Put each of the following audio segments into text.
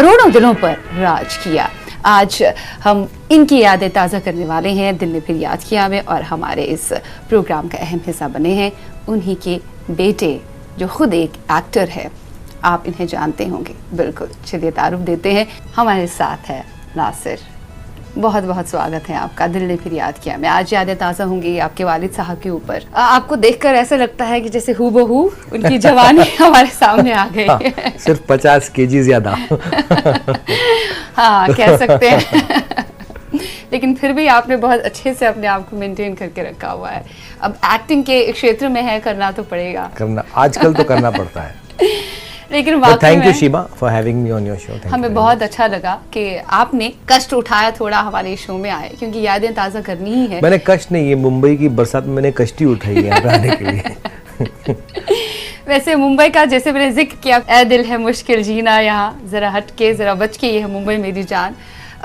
करोड़ों दिलों पर राज किया। आज हम इनकी यादें ताज़ा करने वाले हैं। दिल ने फिर याद किया में, और हमारे इस प्रोग्राम का अहम हिस्सा बने हैं उन्हीं के बेटे जो खुद एक एक्टर है। आप इन्हें जानते होंगे, बिल्कुल। चलिए तारुफ देते हैं। हमारे साथ है नासिर। बहुत बहुत स्वागत है आपका। दिल ने फिर याद किया में आज यादें ताज़ा होंगी आपके वालिद साहब के ऊपर। आपको देखकर ऐसा लगता है कि जैसे हूबहू उनकी जवानी हमारे सामने आ गई है। हाँ, सिर्फ 50 केजी ज्यादा। हाँ, कह सकते हैं। लेकिन फिर भी आपने बहुत अच्छे से अपने आप को मेंटेन करके रखा हुआ है। अब एक्टिंग के क्षेत्र में है, करना तो पड़ेगा। करना आजकल तो करना पड़ता है। लेकिन thank you Sheeba for having me on your show. हमें बहुत अच्छा लगा कि आपने कष्ट उठाया, थोड़ा हमारे शो में आए, क्योंकि यादें ताज़ा करनी ही है। मैंने कष्ट नहीं, ये मुंबई की बरसात में मैंने कष्ट ही उठाई है यहाँ पे आने के लिए। वैसे मुंबई का जैसे मैंने जिक्र किया, ए दिल है मुश्किल जीना यहाँ, जरा हट के जरा बच के, ये है मुंबई मेरी जान।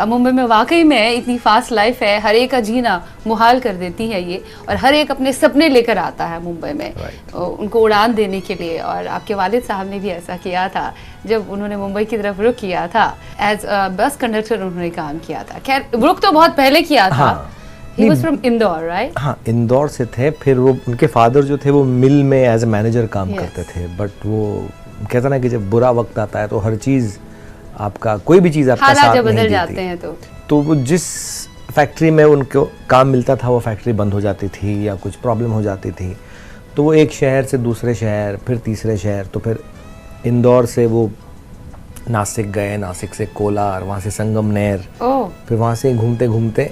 मुंबई में वाकई में इतनी फास्ट लाइफ है, हर एक का जीना मुहाल कर देती है ये, और हर एक अपने सपने लेकर आता है मुंबई में उनको उड़ान देने के लिए। और आपके वालिद साहब ने भी ऐसा किया था जब उन्होंने मुंबई की तरफ रुख किया था। एज बस कंडक्टर उन्होंने काम किया था। खैर, रुख तो बहुत पहले किया था। He was from Indore, right? हाँ, इंदौर से थे। फिर वो उनके फादर जो थे वो मिल में एज ए मैनेजर काम करते थे। बट वो कहता ना कि जब बुरा वक्त आता है तो हर चीज़ आपका, कोई भी चीज़ आपका साथ नहीं देती। बदल जाते हैं तो वो जिस फैक्ट्री में उनको काम मिलता था वो फैक्ट्री बंद हो जाती थी या कुछ प्रॉब्लम हो जाती थी, तो वो एक शहर से दूसरे शहर, फिर तीसरे शहर, तो फिर इंदौर से वो नासिक गए, नासिक से कोलार, वहाँ से संगमनेर, फिर वहाँ से घूमते घूमते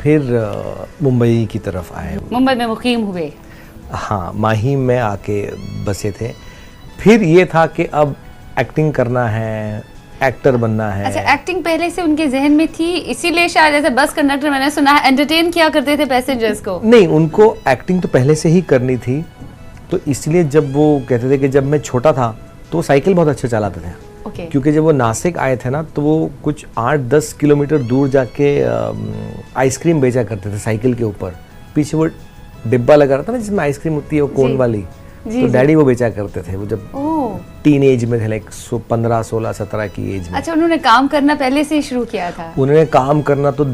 फिर मुंबई की तरफ आए। मुंबई में मुकीम हुए। हाँ, माहिम में आके बसे थे। फिर ये था कि अब एक्टिंग करना है, एक्टर बनना है। अच्छा, एक्टिंग पहले से उनके जहन में थी, इसीलिए शायद ऐसे बस कंडक्टर, मैंने सुना है, एंटरटेन किया करते थे पैसेंजर्स को। नहीं, उनको एक्टिंग तो पहले से ही करनी थी, तो इसलिए जब वो कहते थे कि जब मैं छोटा था तो वो साइकिल बहुत अच्छा चलाते थे। क्योंकि जब वो नासिक आए थे ना, तो वो कुछ 8-10 किलोमीटर दूर जाके आइसक्रीम बेचा करते थे साइकिल के ऊपर। पीछे वो डिब्बा लगा रहता ना जिसमें आइसक्रीम होती है, वो कोन वाली, तो डैडी वो बेचा करते थे। वो जब टीन एज में थे, लाइक 15, 16, 17 की एज में। अच्छा, उन्होंने काम करना पहले से ही शुरू किया था? उन्होंने काम करना तो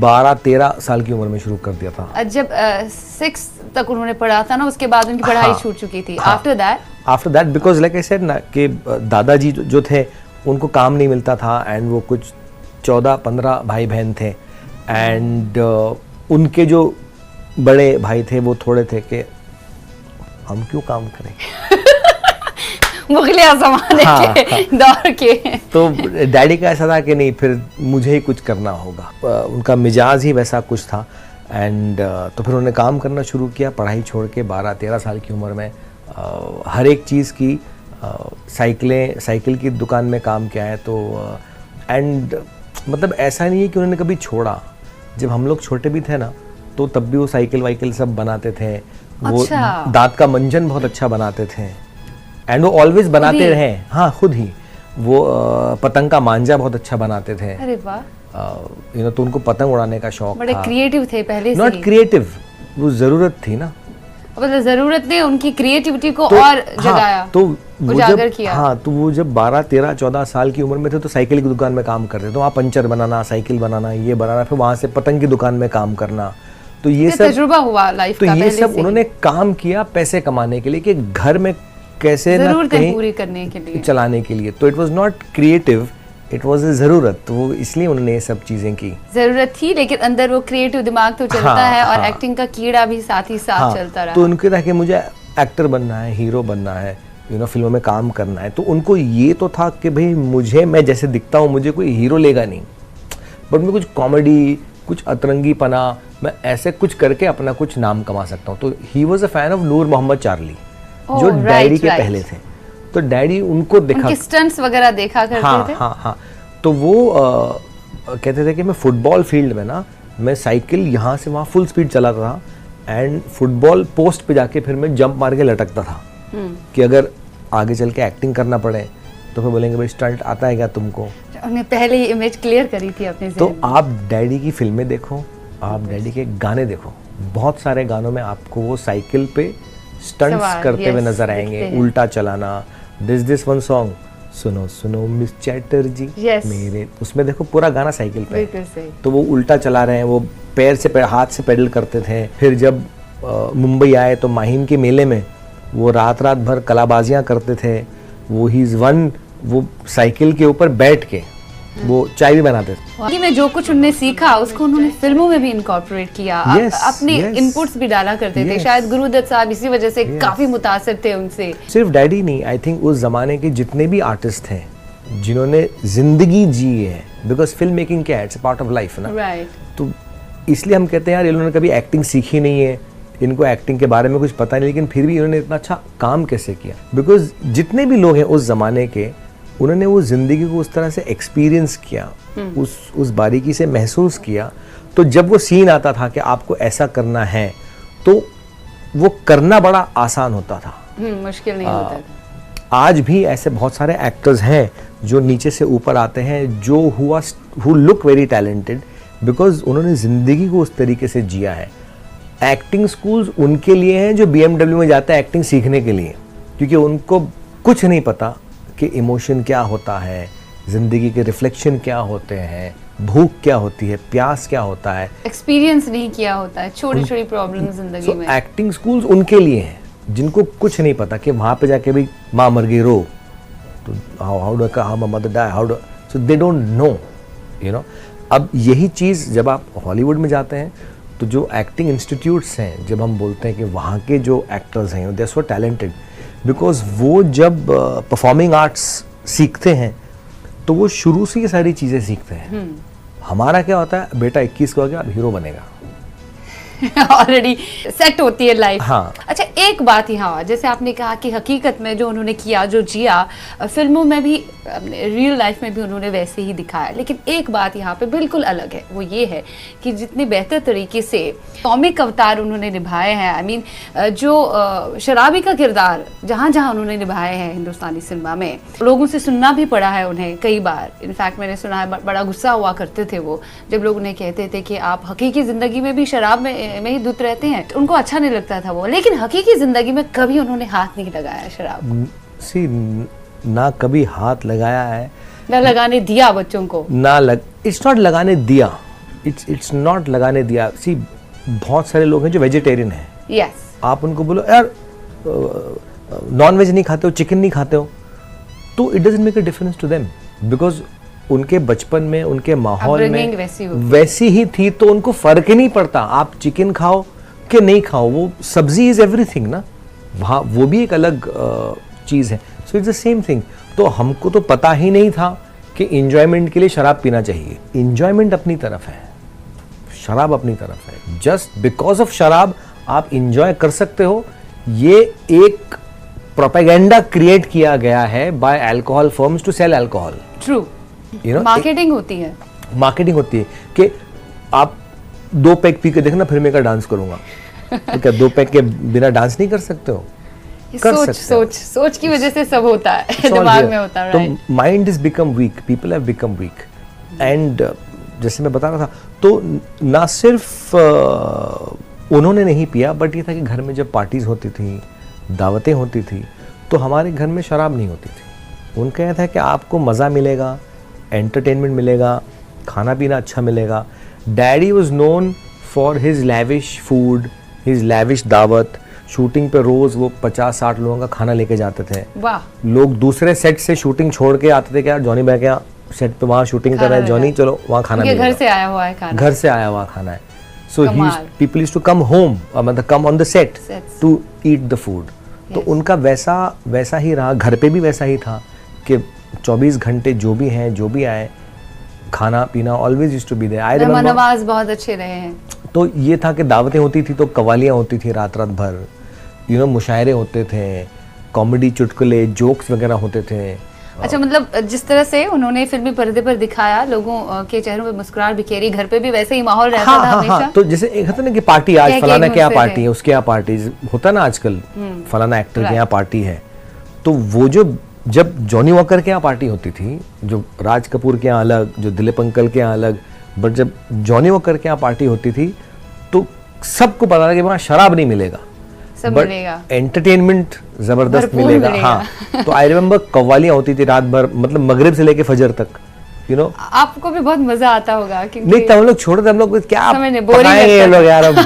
12-13 साल की उम्र में शुरू कर दिया था। जब 6 तक उन्होंने पढ़ा था ना, उसके बाद उनकी पढ़ाई छूट चुकी थी। After that because like I said ना कि दादाजी जो थे उनको काम नहीं मिलता था, एंड वो कुछ 14-15 भाई बहन थे, एंड उनके जो बड़े भाई थे वो थोड़े थे कि हम क्यों काम करें। मुगलिया ज़माने के दौर के। तो डैडी का ऐसा था कि नहीं, फिर मुझे ही कुछ करना होगा। उनका मिजाज ही वैसा कुछ था, एंड तो फिर उन्होंने काम करना शुरू किया, पढ़ाई छोड़ के 12-13 साल की उम्र में। हर एक चीज़ की साइकिल की दुकान में काम किया है। तो एंड मतलब ऐसा नहीं है कि उन्होंने कभी छोड़ा। जब हम लोग छोटे भी थे ना, तो तब भी वो साइकिल वाइकिल सब बनाते थे। वो दांत का मंजन बहुत अच्छा बनाते थे, एंड वो ऑलवेज बनाते रहे। हाँ, खुद ही। वो पतंग का मांझा बहुत अच्छा बनाते थे। अरे वाह। तो उनको पतंग उड़ाने का शौक था। बड़े क्रिएटिव थे पहले से। नॉट क्रिएटिव, वो जरूरत थी ना, मतलब जरूरत ने उनकी क्रिएटिविटी को और जगाया। तो उजागर किया। हाँ, तो वो जब 12, 13, 14 साल की उम्र में थे तो साइकिल की दुकान में काम करते थे। तो वहाँ पंचर बनाना, साइकिल बनाना, ये बनाना, फिर वहाँ से पतंग की दुकान में काम करना। तो ये सब तजुर्बा हुआ लाइफ का। तो ये सब उन्होंने काम किया पैसे कमाने के लिए, कि घर में कैसे ना कहीं पूरी करने के लिए, चलाने के लिए। तो it was not creative, it was अ जरूरत। तो वो इसलिए उन्होंने ये सब चीजें की। जरूरत थी, लेकिन अंदर वो क्रिएटिव दिमाग तो चलता है, और एक्टिंग का कीड़ा भी साथ ही साथ चलता रहा। तो उनके था कि मुझे एक्टर बनना है, हीरो बनना है, फिल्मों में काम करना है। तो उनको ये तो था कि भाई मैं जैसे दिखता हूँ, मुझे कोई हीरो लेगा नहीं, बट मैं कुछ कॉमेडी, कुछ अतरंगीपना, मैं ऐसे कुछ करके अपना कुछ नाम कमा सकता हूँ। तो he was a fan of Noor Mohammad Charlie, जो डैडी के पहले थे। तो डैडी उनको देखा, उनके स्टंट्स वगैरह देखा करते थे। हाँ। तो वो कहते थे कि मैं फुटबॉल फील्ड में ना, मैं साइकिल यहाँ से वहाँ फुल स्पीड चलाता था, एंड फुटबॉल पोस्ट पे जाके फिर मैं जंप मार के लटकता था, कि अगर आगे चल के एक्टिंग करना पड़े तो फिर बोलेंगे भाई स्टंट आता है क्या तुमको। उन्होंने पहले ही इमेज क्लियर करी थी अपने तो आप डैडी की फिल्में देखो, आप डैडी के गाने देखो, बहुत सारे गानों में आपको वो साइकिल पे स्टंट्स करते हुए नजर आएंगे, उल्टा चलाना। दिस वन सॉन्ग सुनो सुनो मिस चैटर्जी Yes. मेरे, उसमें देखो पूरा गाना साइकिल पे बिल्कुल है। सही। तो वो उल्टा चला रहे हैं, वो पैर से हाथ से पेडल करते थे। फिर जब मुंबई आए तो माहिम के मेले में वो रात रात भर कलाबाजियां करते थे। वो ही वन, वो साइकिल के ऊपर बैठ के वो चाय भी बनाते थे। वाकई में जो कुछ उन्होंने सीखा उसको उन्होंने फिल्मों में भी इनकॉर्पोरेट किया। Yes, अपने yes. इनपुट्स भी डाला करते थे। Yes. शायद गुरुदत्त साहब इसी वजह से काफी मुतासिर थे उनसे। सिर्फ डैडी नहीं, आई थिंक उस जमाने के जितने भी आर्टिस्ट हैं जिन्होंने जिंदगी जी है, बिकॉज फिल्म मेकिंग क्या है, इट्स पार्ट ऑफ लाइफ ना। राइट। तो इसलिए हम कहते हैं यार इन्होंने कभी एक्टिंग सीखी नहीं है, इनको एक्टिंग के बारे में कुछ पता नहीं, लेकिन फिर भी इन्होंने इतना अच्छा काम कैसे किया। बिकॉज जितने भी लोग हैं उस जमाने के, उन्होंने वो जिंदगी को उस तरह से एक्सपीरियंस किया, उस बारीकी से महसूस किया। तो जब वो सीन आता था कि आपको ऐसा करना है, तो वो करना बड़ा आसान होता था। मुश्किल नहीं होता था। आज भी ऐसे बहुत सारे एक्टर्स हैं जो नीचे से ऊपर आते हैं, जो who look very talented, because उन्होंने जिंदगी को उस तरीके से जिया है। एक्टिंग स्कूल्स उनके लिए हैं जो BMW में जाते हैं एक्टिंग सीखने के लिए, क्योंकि उनको कुछ नहीं पता कि इमोशन क्या होता है, जिंदगी के रिफ्लेक्शन क्या होते हैं, भूख क्या होती है, प्यास क्या होता है। एक्सपीरियंस नहीं किया होता है छोटी छोटी प्रॉब्लम जिंदगी में। एक्टिंग स्कूल्स उनके लिए हैं जिनको कुछ नहीं पता कि वहां पे जाके भी माँ मर गई रो, तो how mother die, so they don't know, you know. अब यही चीज़ जब आप हॉलीवुड में जाते हैं तो जो एक्टिंग इंस्टीट्यूट्स हैं, जब हम बोलते हैं कि वहाँ के जो एक्टर्स हैं they are so talented, because वो जब परफॉर्मिंग आर्ट्स सीखते हैं तो वो शुरू से ये सारी चीज़ें सीखते हैं। हमारा क्या होता है, बेटा 21 को आ गया अब हीरो बनेगा, ऑलरेडी सेट होती है लाइफ। हाँ। अच्छा, एक बात यहाँ, जैसे आपने कहा कि हकीकत में जो उन्होंने किया, जो जिया, फिल्मों में भी, रियल लाइफ में भी उन्होंने वैसे ही दिखाया। लेकिन एक बात यहाँ पे बिल्कुल अलग है, वो ये है कि जितने बेहतर तरीके से कॉमिक अवतार उन्होंने निभाए हैं, आई मीन जो शराबी का किरदार जहाँ जहाँ उन्होंने निभाए हैं हिंदुस्तानी सिनेमा में, लोगों से सुनना भी पड़ा है उन्हें कई बार। इनफैक्ट मैंने सुना है बड़ा गुस्सा हुआ करते थे वो जब लोग उन्हें कहते थे कि आप हकीकी जिंदगी में भी शराब में ही धुत रहते हैं, तो उनको अच्छा नहीं लगता था वो। लेकिन हकीकी जिंदगी में कभी उन्होंने हाथ नहीं लगाया शराब। सी ना कभी हाथ लगाया है, ना लगाने दिया बच्चों को, इट्स नॉट लगाने दिया, इट्स नॉट लगाने दिया। सी बहुत सारे लोग हैं जो वेजिटेरियन हैं। यस। आप उनको बोलो यार नॉन वेज नहीं खाते हो, चिकन नहीं खाते हो, तो it doesn't make a difference to them, because उनके बचपन में, उनके माहौल में वैसी ही थी, तो उनको फर्क ही नहीं पड़ता आप चिकन खाओ कि नहीं खाओ, वो सब्जी इज एवरीथिंग ना, वहाँ वो भी एक अलग चीज़ है। So it's the same thing. तो हमको तो पता ही नहीं था कि इंजॉयमेंट के लिए शराब पीना चाहिए। इंजॉयमेंट अपनी तरफ है, शराब अपनी तरफ है। जस्ट बिकॉज ऑफ शराब आप इंजॉय कर सकते हो, ये एक प्रोपेगेंडा क्रिएट किया गया है by alcohol firms to sell alcohol. True, marketing होती है, मार्केटिंग होती है कि आप 2 पैक पी के देखना फिर मैं का डांस करूंगा। तो क्या 2 पैक के बिना डांस नहीं कर सकते हो? सोच की वजह से सब होता है, दिमाग में होता है। तो mind is become weak, people have become weak. And जैसे मैं बता रहा था, तो ना सिर्फ उन्होंने नहीं पिया, बट ये था कि घर में जब पार्टीज होती थी, दावतें होती थी, तो हमारे घर में शराब नहीं होती थी। उनका यह था कि आपको मज़ा मिलेगा, एंटरटेनमेंट मिलेगा, खाना पीना अच्छा मिलेगा। Daddy was known for his lavish food, his lavish दावत। शूटिंग पे रोज़ वो 50-60 लोगों का खाना लेके जाते थे। वाह। लोग दूसरे सेट से शूटिंग छोड़ के आते थे कि यार जॉनी भाई क्या सेट पे वहाँ शूटिंग कर रहे हैं, जॉनी चलो वहाँ खाना मिलेगा, घर से आया हुआ है खाना, घर से आया हुआ खाना है। So people used to come home, मतलब come on the set to eat the food. तो उनका वैसा ही रहा, घर पे भी वैसा ही था कि 24 घंटे जो भी हैं, जो भी आए, खाना पीना always used to be there. I remember Nawaz बहुत अच्छे रहे हैं। तो ये था कि दावतें होती थी तो कवालियाँ होती थी रात रात भर, यू नो, मुशायरे होते थे, कॉमेडी, चुटकुले, जोक्स वगैरह होते थे। अच्छा, मतलब जिस तरह से उन्होंने फिल्मी पर्दे पर दिखाया, लोगों के चेहरों पे मुस्कुराहट बिखेरी, घर पे भी वैसे ही माहौल रहता था हमेशा। हाँ, तो जैसे एक होता ना कि पार्टी, आज फलाना क्या पार्टी है, उसके यहाँ पार्टी होता ना, आजकल फलाना एक्टर के यहाँ पार्टी है, तो वो जब जॉनी वॉकर के यहाँ पार्टी होती थी, जो राज कपूर के यहाँ अलग, जो दिलीप अंकल के यहाँ अलग, बट जब जॉनी वॉकर के यहाँ पार्टी होती थी तो सबको पता था कि वहाँ शराब नहीं मिलेगा। सब बट मिलेगा, एंटरटेनमेंट जबरदस्त भरपूर मिलेगा। मिलेगा। हाँ, तो आई रिमेम्बर कव्वालियाँ होती थी रात भर, मतलब मगरिब से लेके फजर तक, यू नो। आपको भी बहुत मजा आता होगा क्योंकि नहीं, तब हम लोग छोटे थे, हम लोग क्या समझ नहीं, boring पकाएंगे ये लगता लोग यार, अब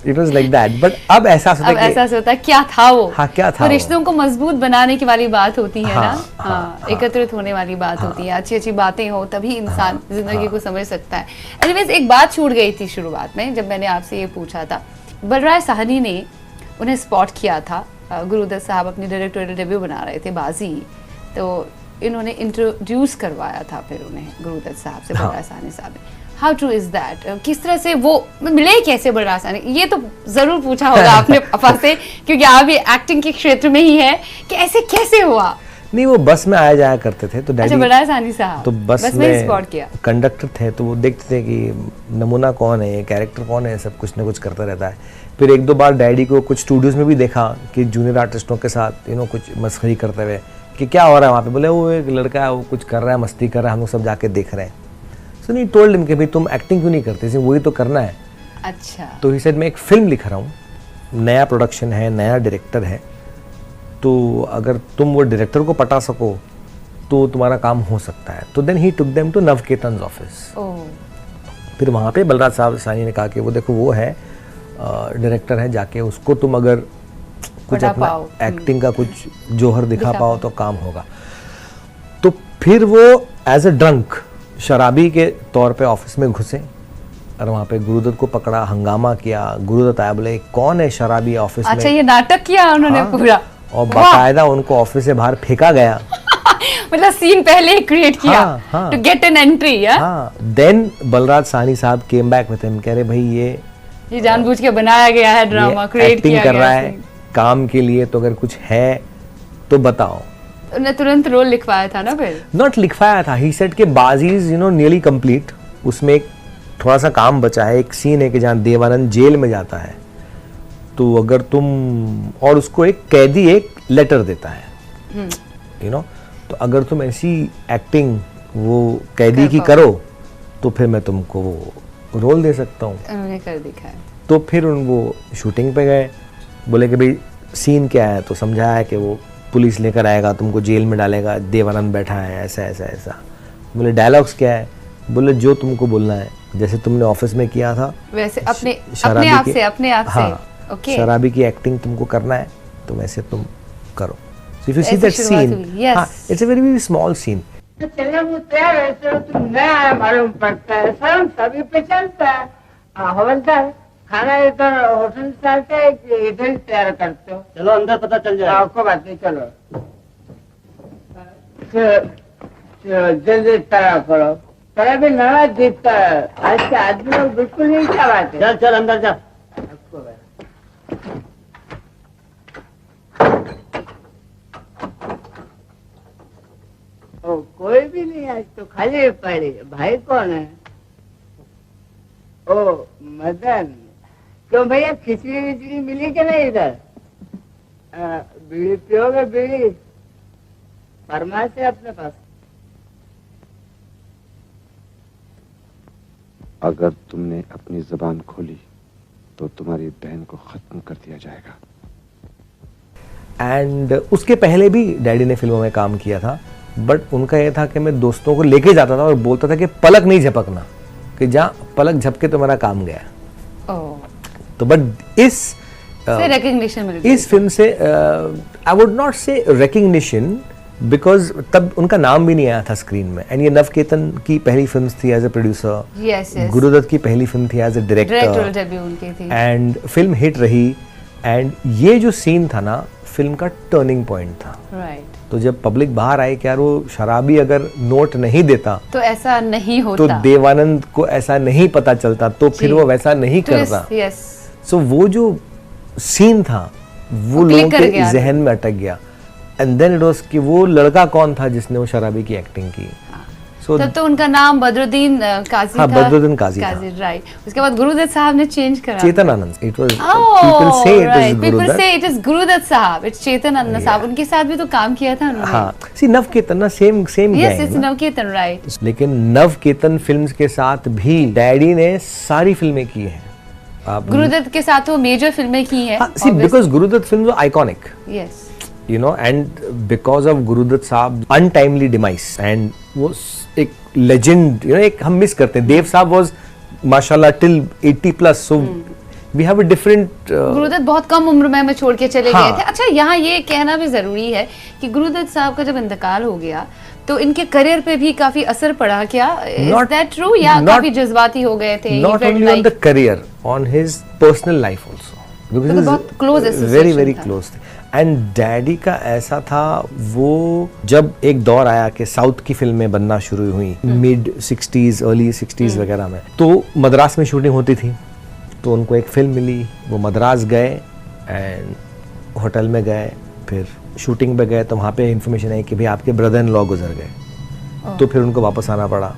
it was like that. But अब एहसास होता अब है कि एहसास होता है क्या था वो। हाँ, क्या था तो वो। रिश्तों को मजबूत बनाने की वाली बात होती है ना। हाँ, हाँ, एकत्रित होने वाली बात होती है, अच्छी अच्छी बातें हो तभी इंसान जिंदगी को समझ सकता है। एनीवेज, एक बात छूट गई थी शुरुआत में जब मैंने आपसे ये पूछा था। बलराज साहनी ने उन्हें स्पॉट किया था, गुरुदत्त साहब अपनी डायरेक्टोरियल डेब्यू बना रहे थे बाजी, तो इन्होंने इंट्रोड्यूस करवाया था फिर उन्हें गुरुदत्त साहब से, बलराज साहनी साहब ने। How true is that? किस तरह से वो मिले, कैसे बलराज साहनी? ये तो जरूर पूछा होगा आपने पापा से, क्योंकि आप भी एक्टिंग के क्षेत्र में ही है, कि ऐसे कैसे हुआ? नहीं, वो बस में आया जाया करते थे, तो डैडी, अच्छा, बलराज साहनी साहब तो बस में स्पॉट किया। कंडक्टर थे, तो वो देखते थे कि नमूना कौन है, कैरेक्टर कौन है, सब कुछ ना कुछ करता रहता है। फिर एक दो बार डैडी को कुछ स्टूडियोज में भी देखा कि जूनियर आर्टिस्टों के साथ कुछ मस्खरी करते हुए, कि क्या हो रहा है वहाँ पे। बोले वो एक लड़का है, वो कुछ कर रहा है, मस्ती कर रहा है, हम लोग सब जाके देख रहे हैं। सो नहीं, टोल्ड हिम कि भाई तुम एक्टिंग क्यों नहीं करते, वही तो करना है। अच्छा, तो ही सेड मैं एक फिल्म लिख रहा हूँ, नया प्रोडक्शन है, नया डायरेक्टर है, तो अगर तुम वो डायरेक्टर को पटा सको तो तुम्हारा काम हो सकता है। तो then he took them to Navketan office. फिर वहाँ पे बलराज साहब सानी ने कहा कि वो देखो वो है डायरेक्टर है, जाके उसको तुम अगर कुछ अपना एक्टिंग का कुछ जोहर दिखा पाओ तो काम होगा। तो फिर वो एज अ ड्रंक, शराबी के तौर पे ऑफिस में घुसे और वहाँ पे गुरुदत्त को पकड़ा, हंगामा किया। गुरुदत्त आया, बोले कौन है शराबी ऑफिस में। अच्छा, ये नाटक किया उन्होंने। हाँ, पूरा, और बाकायदा उनको ऑफिस से बाहर फेंका गया। मतलब सीन पहले ही क्रिएट किया to get an entry. Then Balraj Sahni साहब केम बैक विद हिम, कह रहे भाई ये जानबूझ के बनाया गया है ड्रामा, क्रिएट किया कर रहा है काम के लिए, तो अगर कुछ है तो बताओ। उन्हें तुरंत रोल लिखवाया था ना? फिर नॉट लिखवाया था, ही सेड के बाजीज नियरली कंप्लीट, उसमें एक थोड़ा सा काम बचा है। एक सीन है कि जहाँ देवानंद जेल में जाता है, तो अगर तुम, और उसको एक कैदी एक लेटर देता है, तो अगर तुम ऐसी एक्टिंग वो कैदी की करो तो फिर मैं तुमको वो रोल दे सकता हूँ। उन्होंने कर दिखाया। तो फिर वो शूटिंग पे गए, बोले कि भाई सीन क्या है, तो समझाया कि वो पुलिस लेकर आएगा, तुमको जेल में डालेगा, देवानंद बैठा है, ऐसा ऐसा ऐसा। बोले डायलॉग्स क्या है, बोले जो तुमको बोलना है, जैसे तुमने ऑफिस में किया था वैसे अपने आप से ओके, शराबी की एक्टिंग तुमको करना है तो वैसे तुम करो। So if you see that scene, it's a very very small scene. चले मुझसे वैसे तुम नया मालूम पड़ता है, सब सभी पे चलता है। हवलदार, खाना इधर होटल से आते है कि इधर ही तैयार करते हो? चलो अंदर पता चल जाए। आपको बात नहीं, चलो जल्दी तैयार करो। तेरा भी नया जीतता है, आज के आदमी लोग बिल्कुल नहीं चाहते। चल चल अंदर जा। कोई भी नहीं, आज तो खाली पड़ी। भाई कौन है? ओ मदन। क्यों भैया, खिचड़ी विचड़ी मिली कि नहीं इधर? बीड़ी पियोगे? बीड़ी फरमाइश है अपने पास। अगर तुमने अपनी जबान खोली तो तुम्हारी बहन को खत्म कर दिया जाएगा। एंड उसके पहले भी डैडी ने फिल्मों में काम किया था, बट उनका यह था कि मैं दोस्तों को लेके जाता था और बोलता था कि पलक नहीं झपकना, कि जहाँ पलक झपके तो मेरा काम गया। तो बट इस फिल्म से आई वुड नॉट से रिकग्निशन, बिकॉज तब उनका नाम भी नहीं आया था स्क्रीन में। एंड ये नवकेतन की पहली फिल्म थी एज ए प्रोड्यूसर, गुरुदत्त की पहली फिल्म थी as a director, and film hit रही। एंड ये जो सीन था ना, फिल्म का टर्निंग पॉइंट था। तो जब पब्लिक बाहर आई कि यार वो शराबी अगर नोट नहीं देता तो ऐसा नहीं होता, तो देवानंद को ऐसा नहीं पता चलता, तो फिर वो वैसा नहीं करता। सो वो जो सीन था वो लोगों के जहन में अटक गया। एंड देन इट वाज कि वो लड़का कौन था जिसने वो शराबी की एक्टिंग की। तब तो उनका नाम बदरुद्दीन काजी था। बदरुद्दीन काजी था। राइट। उसके बाद गुरुदत्त साहब ने चेंज करा, Chetan Anand. It was people से इट इज गुरुदत्त साहब, इट्स चेतन आनंद साहब। उनके साथ भी तो काम किया था उन्होंने। हाँ, सी नवकेतन ना same yes it's Navketan, right. लेकिन नवकेतन फिल्म्स के साथ भी डैडी ने सारी फिल्में की हैं गुरुदत्त के साथ वो मेजर फिल्में की हैं। See because Guru Dutt film iconic, yes, you know, and because of Gurudutt साहब untimely demise and वो एक legend, you know, एक हम मिस करते हैं। देव साहब was माशाल्लाह till 80 plus, so we have a different Gurudatt बहुत कम उम्र में हमें छोड़ के चले हाँ। गए थे। अच्छा, यहाँ ये कहना भी जरूरी है कि गुरुदत्त साहब का जब इंतकाल हो गया तो इनके करियर पे भी काफी असर पड़ा क्या? Is that true? या काफी जज्बाती हो गए थे? Not only on the career, on his personal life also. तो बहुत close association very very था। close थे। एंड डैडी का ऐसा था, वो जब एक दौर आया कि साउथ की फिल्में बनना शुरू हुई मिड 60s अर्ली 60s वगैरह में, तो मद्रास में शूटिंग होती थी, तो उनको एक फिल्म मिली, वो मद्रास गए एंड होटल में गए, फिर शूटिंग पे गए, तो वहाँ पे इंफॉर्मेशन आई कि भाई आपके ब्रदर इन लॉ गुजर गए, तो फिर उनको वापस आना पड़ा।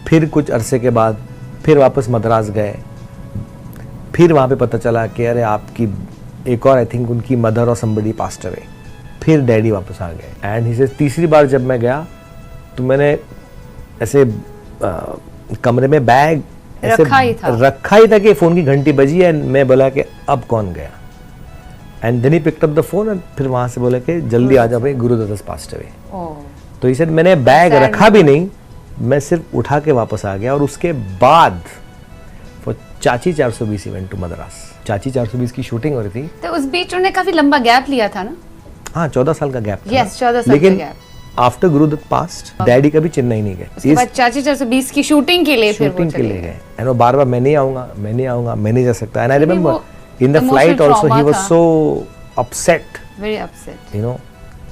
फिर कुछ अरसे के बाद फिर वापस मद्रास गए, फिर वहाँ पे पता चला कि अरे आपकी एक और आई थिंक उनकी मदर और समबडी पास्ट अवे। फिर डैडी वापस आ गए एंड ही से तीसरी बार जब मैं गया तो मैंने ऐसे कमरे में बैग ऐसे रखा ही था कि फ़ोन की घंटी बजी एंड मैं बोला कि अब कौन गया, and then he picked up the phone and फिर वहाँ से बोला कि जल्दी आ जाओ भाई, गुरुदत्त पास्ट अवे। तो ही सेड मैंने बैग रखा भी नहीं, मैं सिर्फ उठा के वापस आ गया। और उसके बाद चाची 420 इवेंट टू मद्रास, चाची 420 की शूटिंग हो रही थी, तो उस बीच उन्होंने काफी लंबा गैप लिया था ना? हाँ 14 साल का गैप था। यस, 14 साल लेकिन का gap. After Guru Dutt past daddy कभी चेन्नई नहीं गए, उसके बाद चाची 420 की शूटिंग के लिए फिर वो शूटिंग के चले लिए गए। गए एंड वो बार बार मैं नहीं आऊंगा, मैं नहीं आऊंगा, मैं नहीं जा सकता। एंड आई वो remember in the emotional flight also he trauma was था। So upset, very upset. You know,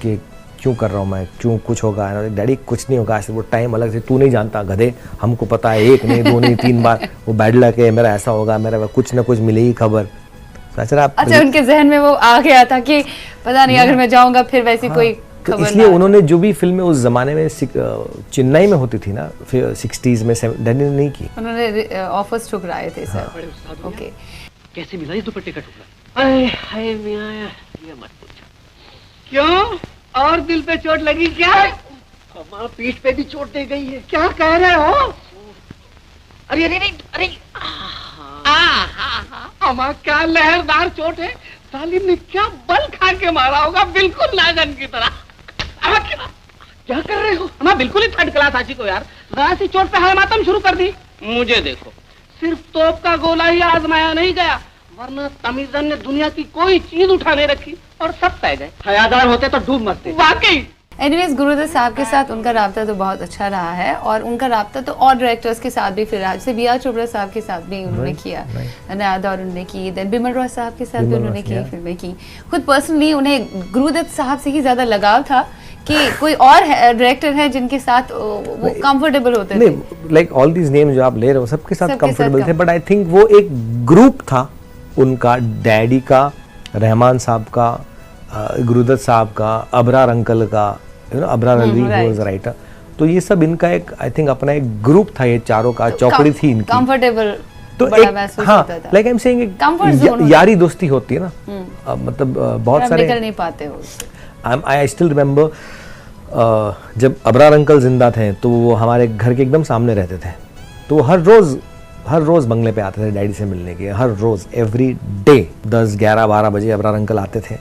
कि क्यों कर रहा हूँ मैं, क्यों कुछ होगा। डैडी कुछ नहीं होगा, सिर्फ वो टाइम अलग से, तू नहीं जानता गधे, हमको पता है, एक नहीं दो नहीं 3 बार वो बैड लक है, मेरा ऐसा होगा, मेरा कुछ ना कुछ मिलेगी खबर। अच्छा, उनके जहन में वो आ गया था कि पता नहीं अगर मैं जाऊंगा फिर वैसी कोई तो खबर इसलिए ना उन्होंने जो भी फिल्में उस जमाने में चेन्नई में होती थी ना, फिर 60s में डैडी ने नहीं की। उन्होंने ऑफर्स ठुकराए थे सर। ओके, कैसे मिला ये दुपट्टे का टुकड़ा? अरे हाय मियां, ये मत पूछो। क्यों, और दिल पे चोट लगी क्या? हमारा पीठ पे भी चोट दे गई है। क्या कह रहे हो? अरे अरे अरे अरे, अम्मा क्या लहरदार चोट है, सालिम ने क्या बल खा के मारा होगा, बिल्कुल नागन की तरह। क्या कर रहे हो? अम्मा बिल्कुल ही थर्ड क्लास आशी को यार, जरा सी चोट पे हाय मातम शुरू कर दी। मुझे देखो, सिर्फ तोप का गोला ही आजमाया नहीं गया, वरना तमीजन ने दुनिया की कोई चीज उठा नहीं रखी और सब पै गए। हयादार होते तो डूब मरते। वाकई। एनीवेज, गुरुदत्त साहब के साथ उनका राब्ता तो बहुत अच्छा रहा है और उनका राब्ता तो और डायरेक्टर्स के साथ भी फिर रहा, जैसे बी.आर. चोपड़ा साहब के साथ भी उन्होंने किया, नादा और उन्होंने की, देन बिमल रॉय साहब के साथ भी उन्होंने की फिल्में की। खुद पर्सनली उन्हें गुरुदत्त साहब से ही ज्यादा लगाव था कि कोई और डायरेक्टर है जिनके साथ वो कंफर्टेबल होते थे? लाइक ऑल दीज नेम्स जो आप ले रहे हो सबके साथ कंफर्टेबल थे, बट आई थिंक वो एक ग्रुप था उनका, डैडी का, रहमान साहब का, गुरुदत्त साहब का, अबरार अंकल का, you know, Abrar Ali was writer, तो ये सब इनका एक आई थिंक अपना एक ग्रुप था, ये चारों का चौकड़ी थी इनकी, कंफर्टेबल तो बड़ा एक महसूस हाँ, होता था। लाइक आई एम सेइंग यारी दोस्ती होती है ना, मतलब बहुत सारे निकल नहीं पाते हो। आई स्टिल रिमेम्बर जब अबरार अंकल जिंदा थे तो वो हमारे घर के एकदम सामने रहते थे, तो वो हर रोज बंगले पे आते थे डैडी से मिलने के, हर रोज एवरी डे 10, 11, 12 बजे अबरार अंकल आते थे,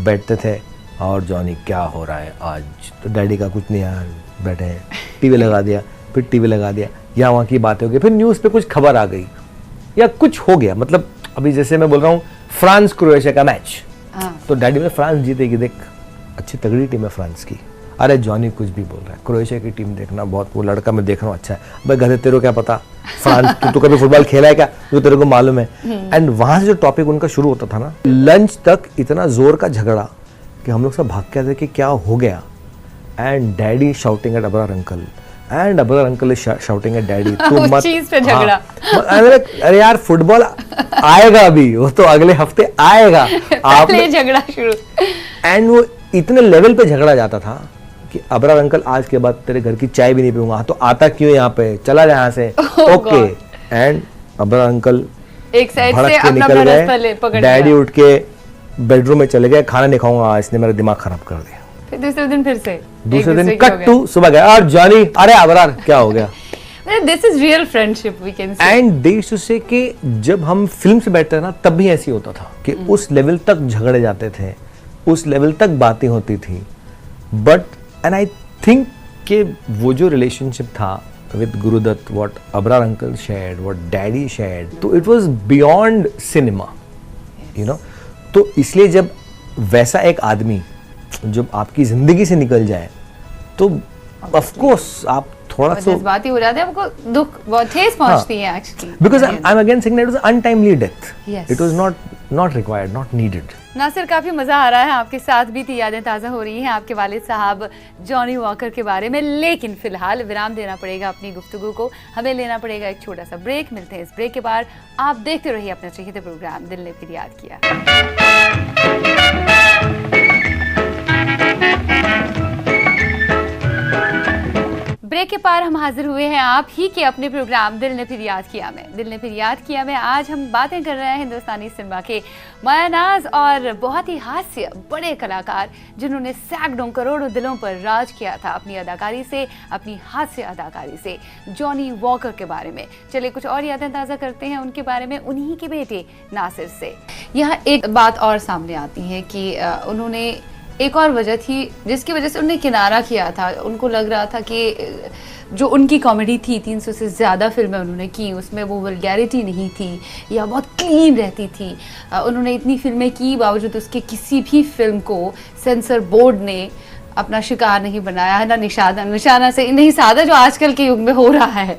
बैठते थे और जॉनी क्या हो रहा है आज, तो डैडी का कुछ नहीं यार, बैठे हैं, टीवी लगा दिया, फिर टीवी लगा दिया, यहाँ वहाँ की बातें हो गई, फिर न्यूज़ पे कुछ खबर आ गई या कुछ हो गया, मतलब अभी जैसे मैं बोल रहा हूँ फ्रांस क्रोएशिया का मैच, तो डैडी में फ्रांस जीतेगी, देख अच्छी तगड़ी टीम है फ्रांस की, अरे जॉनी कुछ भी बोल रहा है, क्रोएशिया की टीम देखना बहुत, वो लड़का मैं देख रहा हूँ अच्छा है, भाई गधे तेरे को क्या पता, फ्रांस तू कभी फुटबॉल खेला है क्या, जो तेरे को मालूम है। एंड वहां से जो टॉपिक उनका शुरू होता था ना, लंच तक इतना जोर का झगड़ा कि हम लोग सब भाग के आते कि क्या हो गया, and daddy shouting at Abrar uncle and Abrar uncle is shouting at daddy, तू मत चीज पे झगड़ा। अरे यार फुटबॉल आएगा अभी, वो तो अगले हफ्ते आएगा, आपने झगड़ा शुरू, एंड वो इतने लेवल पे झगड़ा जाता था कि अबरार अंकल आज के बाद तेरे घर की चाय भी नहीं पीऊंगा, तो आता क्यों यहाँ पे, चला जा यहाँ से, ओके। एंड अबरार अंकल एक साइड से अपना रास्ता ले पकड़, डैडी उठ के बेडरूम में चले गए, खाना नहीं खाऊंगा, इसने मेरा दिमाग खराब कर दिया। फिर दूसरे दिन फिर से दूसरे दिन कट टू सुबह गया, और जॉनी अरे अबरार क्या हो गया। This is real friendship we can say. And they used to say कि जब हम फिल्म से बैठते हैं ना तब भी ऐसे ही होता था कि उस लेवल तक झगड़े जाते थे, उस लेवल तक बातें होती थी, बट एंड आई थिंक कि वो जो रिलेशनशिप था with Guru Dutt, what Abrar uncle shared, what daddy shared, तो it was beyond cinema, you know. तो इसलिए जब वैसा एक आदमी जब आपकी जिंदगी से निकल जाए तो ऑफ कोर्स आप थोड़ा सा जज्बाती हो जाते हैं, आपको दुख बहुत ठेस पहुंचती है actually. Because I am again saying that it was untimely death, Yes. It was not required, not needed. Nasir, काफी मजा आ रहा है आपके साथ, बीती यादें ताज़ा हो रही हैं आपके वालिद साहब जॉनी वॉकर के बारे में, लेकिन फिलहाल विराम देना पड़ेगा अपनी गुफ्तगू को, हमें लेना पड़ेगा एक छोटा सा ब्रेक। मिलते हैं इस ब्रेक के बाद, आप देखते रहिए अपना चहेते प्रोग्राम दिल ने फिर याद किया। ब्रेक के पार हम हाजिर हुए हैं आप ही के अपने प्रोग्राम दिल ने फिर याद किया में। दिल ने फिर याद किया में आज हम बातें कर रहे हैं हिंदुस्तानी सिनेमा के मायानाज और बहुत ही हास्य बड़े कलाकार जिन्होंने सैकड़ों करोड़ों दिलों पर राज किया था अपनी अदाकारी से, अपनी हास्य अदाकारी से, जॉनी वॉकर के बारे में। चलिए कुछ और यादें ताज़ा करते हैं उनके बारे में, उन्हीं के बेटे नासिर से। यहाँ एक बात और सामने आती है कि उन्होंने एक और वजह थी जिसकी वजह से उन्होंने किनारा किया था। उनको लग रहा था कि जो उनकी कॉमेडी थी, 300 से ज़्यादा फिल्में उन्होंने की, उसमें वो वल्गैरिटी नहीं थी या बहुत क्लीन रहती थी। उन्होंने इतनी फिल्में की, बावजूद उसके किसी भी फिल्म को सेंसर बोर्ड ने अपना शिकार नहीं बनाया है, ना निशाना से नहीं साधा जो आजकल के युग में हो रहा है।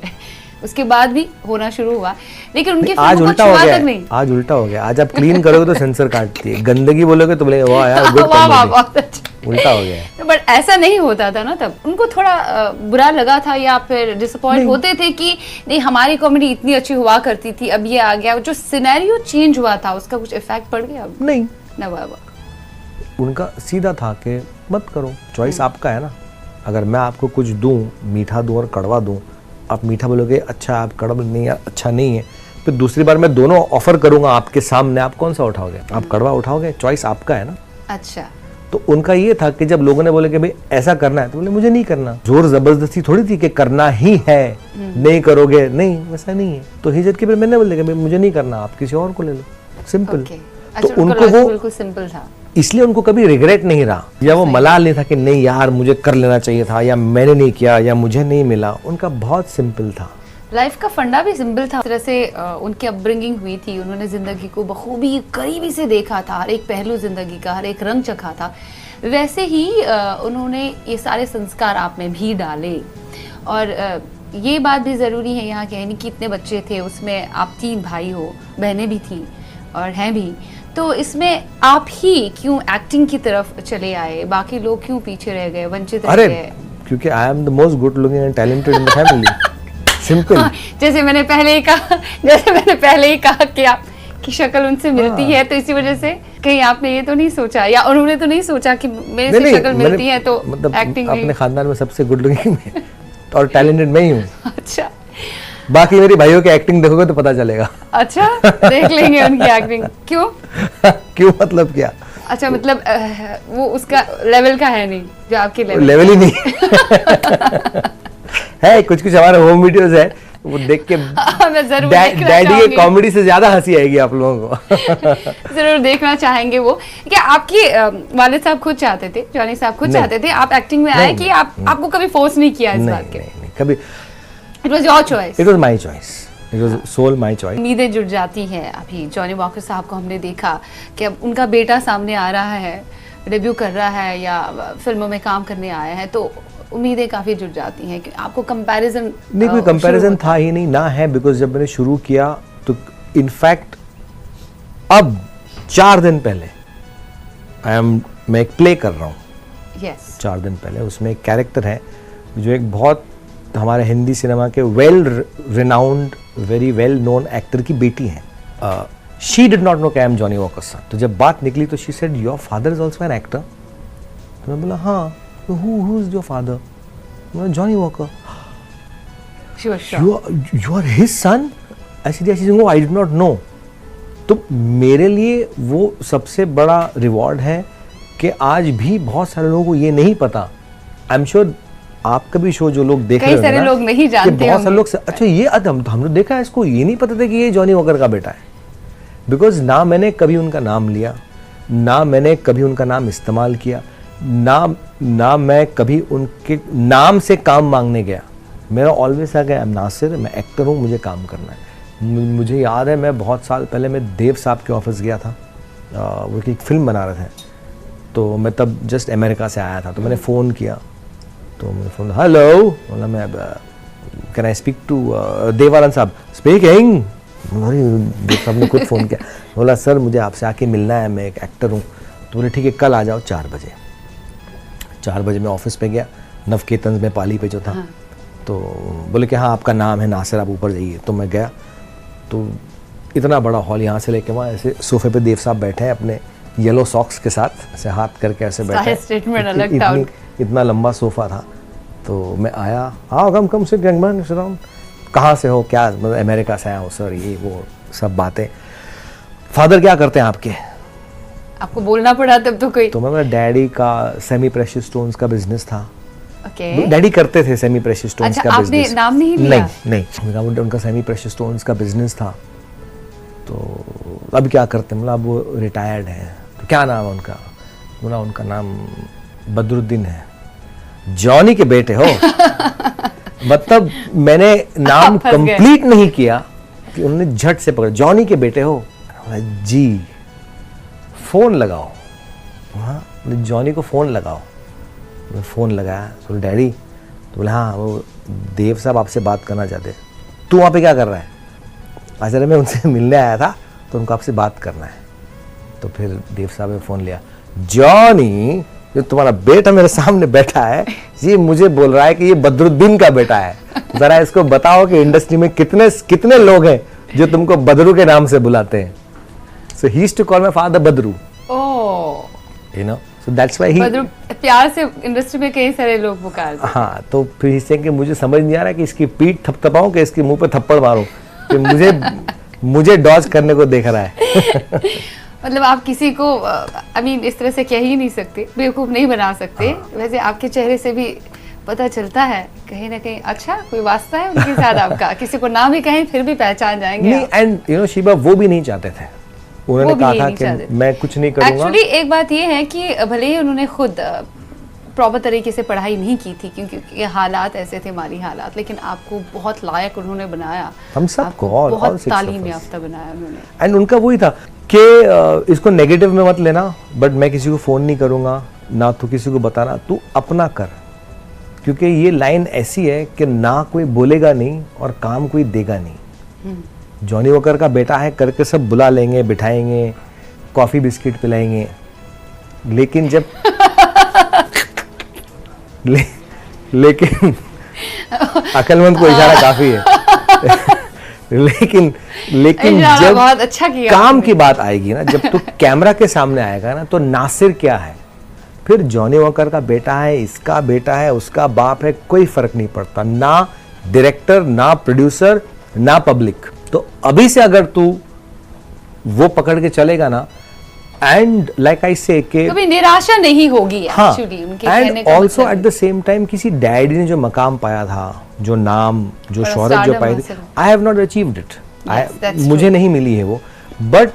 उसके बाद भी होना शुरू हुआ, लेकिन उनकी आज फिल्मों को उल्टा हो छुआ गया तक नहीं। आज उल्टा हो गया। आज आप क्लीन करोगे तो सेंसर काटती है, गंदगी बोलोगे तो बोलेंगे वाह यार गुड वाह वाह कॉमेडी। बहुत अच्छा। उल्टा हो गया है। बट ऐसा नहीं होता था ना तब। उनको थोड़ा बुरा लगा था या फिर डिसअपॉइंट होते थे कि नहीं हमारी कॉमेडी इतनी अच्छी हुआ करती थी, अब ये आ गया। जो सिनेरियो चेंज हुआ था उसका कुछ इफेक्ट पड़ गया? नहीं, नेवर। उनका सीधा था कि मत करो, चॉइस आपका है ना। अगर मैं आपको कुछ दूं, मीठा दूं और कड़वा दूं, आप मीठा बोलोगे अच्छा, आप कड़वा नहीं यार अच्छा नहीं है, फिर दूसरी बार मैं दोनों ऑफर करूंगा आपके सामने, आप कौन सा उठाओगे? आप कड़वा उठाओगे, चॉइस आपका है ना। अच्छा, तो उनका ये था कि जब लोगों ने बोले कि भाई ऐसा करना है, तो बोले मुझे नहीं करना। जोर जबरदस्ती थोड़ी थी कि करना ही है, नहीं करोगे नहीं, वैसा नहीं है। तो हिजत के फिर मैंने बोले कि भाई मुझे नहीं करना, आप किसी और को ले लो, सिंपल। अच्छा, तो उनको वो बिल्कुल सिंपल था, इसलिए उनको कभी रिग्रेट नहीं रहा या वो मलाल नहीं था कि नहीं यार मुझे कर लेना चाहिए था या मैंने नहीं किया या मुझे नहीं मिला। उनका बहुत सिंपल था। लाइफ का फंडा भी सिंपल था। इस तरह से उनकी अपब्रिंगिंग हुई थी, उन्होंने जिंदगी को बखूबी करीबी से देखा था, हर एक पहलू जिंदगी का, हर एक रंग चखा था। वैसे ही उन्होंने ये सारे संस्कार आप में भी डाले। और ये बात भी ज़रूरी है यहाँ कहने कि इतने बच्चे थे, उसमें आप 3 भाई हो, बहनें भी थी और हैं भी, तो इसमें आप ही क्यों एक्टिंग की तरफ चले आए? बाकी लोग क्यों पीछे रह गए, वंचित रह गए? क्योंकि I am the most good looking and talented in the family. Simple. जैसे मैंने पहले ही कहा कि आपकी शक्ल उनसे मिलती है, तो इसी वजह से कहीं आपने ये तो नहीं सोचा या उन्होंने तो नहीं सोचा कि मेरे से शक्ल मिलती है तो मतलब एक्टिंग अपने खानदान में सबसे गुड लुकिंग में और टैलेंटेड मैं ही हूँ। अच्छा, बाकी मेरी भाइयों की एक्टिंग देखोगे तो पता चलेगा। अच्छा, देख लेंगे उनकी एक्टिंग। क्यों? क्यों मतलब क्या? अच्छा, मतलब वो उसका लेवल का है नहीं जो आपके लेवल ही नहीं है। कुछ हमारे होम वीडियोस है, वो देख के मैं जरूर डैडी के कॉमेडी से ज्यादा हंसी आएगी आप लोगों को। जरूर देखना चाहेंगे वो। क्या आपके वालिद साहब खुद चाहते थे, जॉनी साहब खुद चाहते थे आप एक्टिंग में आए कि आपको कभी फोर्स नहीं किया इस बात के? नहीं, कभी। It was your choice. It was my choice. It was sole my choice. उम्मीदें जुड़ जाती हैं। अभी जॉनी वॉकर साहब को हमने देखा कि अब उनका बेटा सामने आ रहा है, डेब्यू कर रहा है या फिल्मों में काम करने आया है, तो उम्मीदें काफ़ी जुड़ जाती हैं कि आपको कंपैरिजन नहीं, कोई कंपैरिजन था ही नहीं ना है। बिकॉज जब मैंने शुरू किया तो इनफैक्ट अब 4 दिन पहले मैं एक प्ले कर रहा हूँ। यस, 4 दिन पहले उसमें एक कैरेक्टर है जो एक बहुत हमारे हिंदी सिनेमा के well renowned, very well known actor की बेटी है। शी डिड नॉट नो कि I am Johnny Walker son. तो जब बात निकली तो she said your father is also an actor. तो मैं बोला हाँ, तो who is your father? Johnny Walker. You are his son? ऐसी आई डिड नॉट नो। तो मेरे लिए वो सबसे बड़ा रिवॉर्ड है कि आज भी बहुत सारे लोगों को ये नहीं पता। आई एम श्योर आपका भी शो जो लोग देख कई रहे सारे हैं लोग नहीं जानते बहुत सारे लोग अच्छा ये हमने देखा है इसको, ये नहीं पता था कि ये जॉनी वॉकर का बेटा है। बिकॉज ना मैंने कभी उनका नाम लिया, ना मैंने कभी उनका नाम इस्तेमाल किया, ना मैं कभी उनके नाम से काम मांगने गया। मेरा ऑलवेज आ गया आई एम नासिर, मैं एक्टर हूँ, मुझे काम करना है। मुझे याद है मैं बहुत साल पहले मैं देव साहब के ऑफिस गया था, वो एक फिल्म बना रहे थे, तो मैं तब जस्ट अमेरिका से आया था, तो मैंने फ़ोन किया, तो मैंने फ़ोन हेलो बोला, मैं can I speak to Dev Anand साहब, स्पीकिंग। देव साहब ने खुद फ़ोन किया, बोला सर मुझे आपसे आके मिलना है, मैं एक एक्टर हूँ। तो बोले ठीक है कल आ जाओ 4 बजे। 4 बजे मैं ऑफिस पे गया, नवकेतन में पाली पे जो था। हाँ। तो बोले कि हाँ आपका नाम है नासिर, आप ऊपर जाइए। तो मैं गया, तो इतना बड़ा हॉल, यहाँ से लेके वहाँ ऐसे सोफे पे देव साहब बैठे हैं अपने येलो सॉक्स के साथ, ऐसे हाथ करके ऐसे बैठे, इतना लंबा सोफा था। तो मैं आया, हाँ कम सिट गंगमैन सिट, कहाँ से हो, क्या मतलब अमेरिका से आया हूँ सर, ये वो सब बातें। फादर क्या करते हैं आपके? आपको बोलना पड़ा तब तो कोई। तो मेरा डैडी का सेमी प्रेशियस स्टोन्स का बिजनेस था। Okay. डैडी करते थे सेमी प्रेशियस स्टोन्स का बिजनेस। आपने नाम नहीं लिया? नहीं, उनका सेमी प्रेशियस स्टोन्स का बिजनेस था। तो अब क्या करते हैं, मतलब वो रिटायर्ड हैं। तो क्या नाम है उनका? बोला उनका नाम बदरुद्दीन है। जॉनी के बेटे हो? मतलब मैंने नाम कंप्लीट नहीं किया कि उन्होंने झट से पकड़ा, जॉनी के बेटे हो? जी, फोन लगाओ। हाँ, जॉनी को फोन लगाओ। मैं फ़ोन लगाया, तो डैडी, तो बोले हाँ वो देव साहब आपसे बात करना चाहते। तू वहाँ पे क्या कर रहा है? अरे मैं उनसे मिलने आया था, तो उनको आपसे बात करना है। तो फिर देव साहब ने फ़ोन लिया, जॉनी जो तुम्हारा बेटा मेरे सामने बैठा है, ये मुझे बोल रहा है कि ये बदरुद्दीन का बेटा है, ज़रा इसको बताओ कि इंडस्ट्री में कितने लोग हैं जो तुमको बदरू के नाम से बुलाते हैं। So he used to call my father Badru, you know. So that's why he प्यार से इंडस्ट्री में कई सारे लोग पुकारते हैं। हाँ, तो फिर इससे कि मुझे समझ नहीं आ रहा कि इसकी पीठ थपथपाऊं कि इसके मुंह पे थप्पड़ मारूं कि मुझे डॉज करने को देख रहा है। मतलब आप किसी को इस तरह से कह ही नहीं सकते, बेवकूफ नहीं बना सकते। वैसे आपके चेहरे से भी पता चलता है कहीं ना कहीं अच्छा कोई वास्ता है उनके साथ आपका। किसी को नाम ही कहें फिर भी पहचान जाएंगे। नहीं, एंड यू नो शिबा वो भी नहीं चाहते थे, उन्होंने कहा था कि मैं कुछ नहीं करूंगा। एक्चुअली एक बात ये है कि भले ही उन्होंने खुद प्रॉपर तरीके से पढ़ाई नहीं की थी, क्योंकि ये हालात ऐसे थे, माली हालात, लेकिन आपको बहुत लायक उन्होंने बनाया, हम सबको बहुत तालीम याफ्ता बनाया उन्होंने। एंड उनका वही था कि इसको नेगेटिव में मत लेना, बट मैं किसी को फोन नहीं करूंगा, ना तो किसी को बताना, तू अपना कर, क्योंकि ये लाइन ऐसी है कि ना कोई बोलेगा नहीं और काम कोई देगा नहीं। जॉनी वॉकर का बेटा है करके सब बुला लेंगे, बिठाएंगे, कॉफी बिस्किट पिलाएंगे, लेकिन जब लेकिन अकलमंद को इशारा काफी है। लेकिन जब बहुत अच्छा किया काम की बात आएगी ना, जब तू कैमरा के सामने आएगा ना, तो नासिर क्या है, फिर जॉनी वॉकर का बेटा है, इसका बेटा है, उसका बाप है, कोई फर्क नहीं पड़ता, ना डायरेक्टर, ना प्रोड्यूसर, ना पब्लिक। तो अभी से अगर तू वो पकड़ के चलेगा ना, एंड लाइक आई से के कभी निराशा नहीं होगी एक्चुअली उनके कहने का। Also at the same time किसी डैडी ने जो मकाम पाया था, जो नाम, जो शोहरत जो पाई थी, I have not achieved it, मुझे नहीं मिली है वो, बट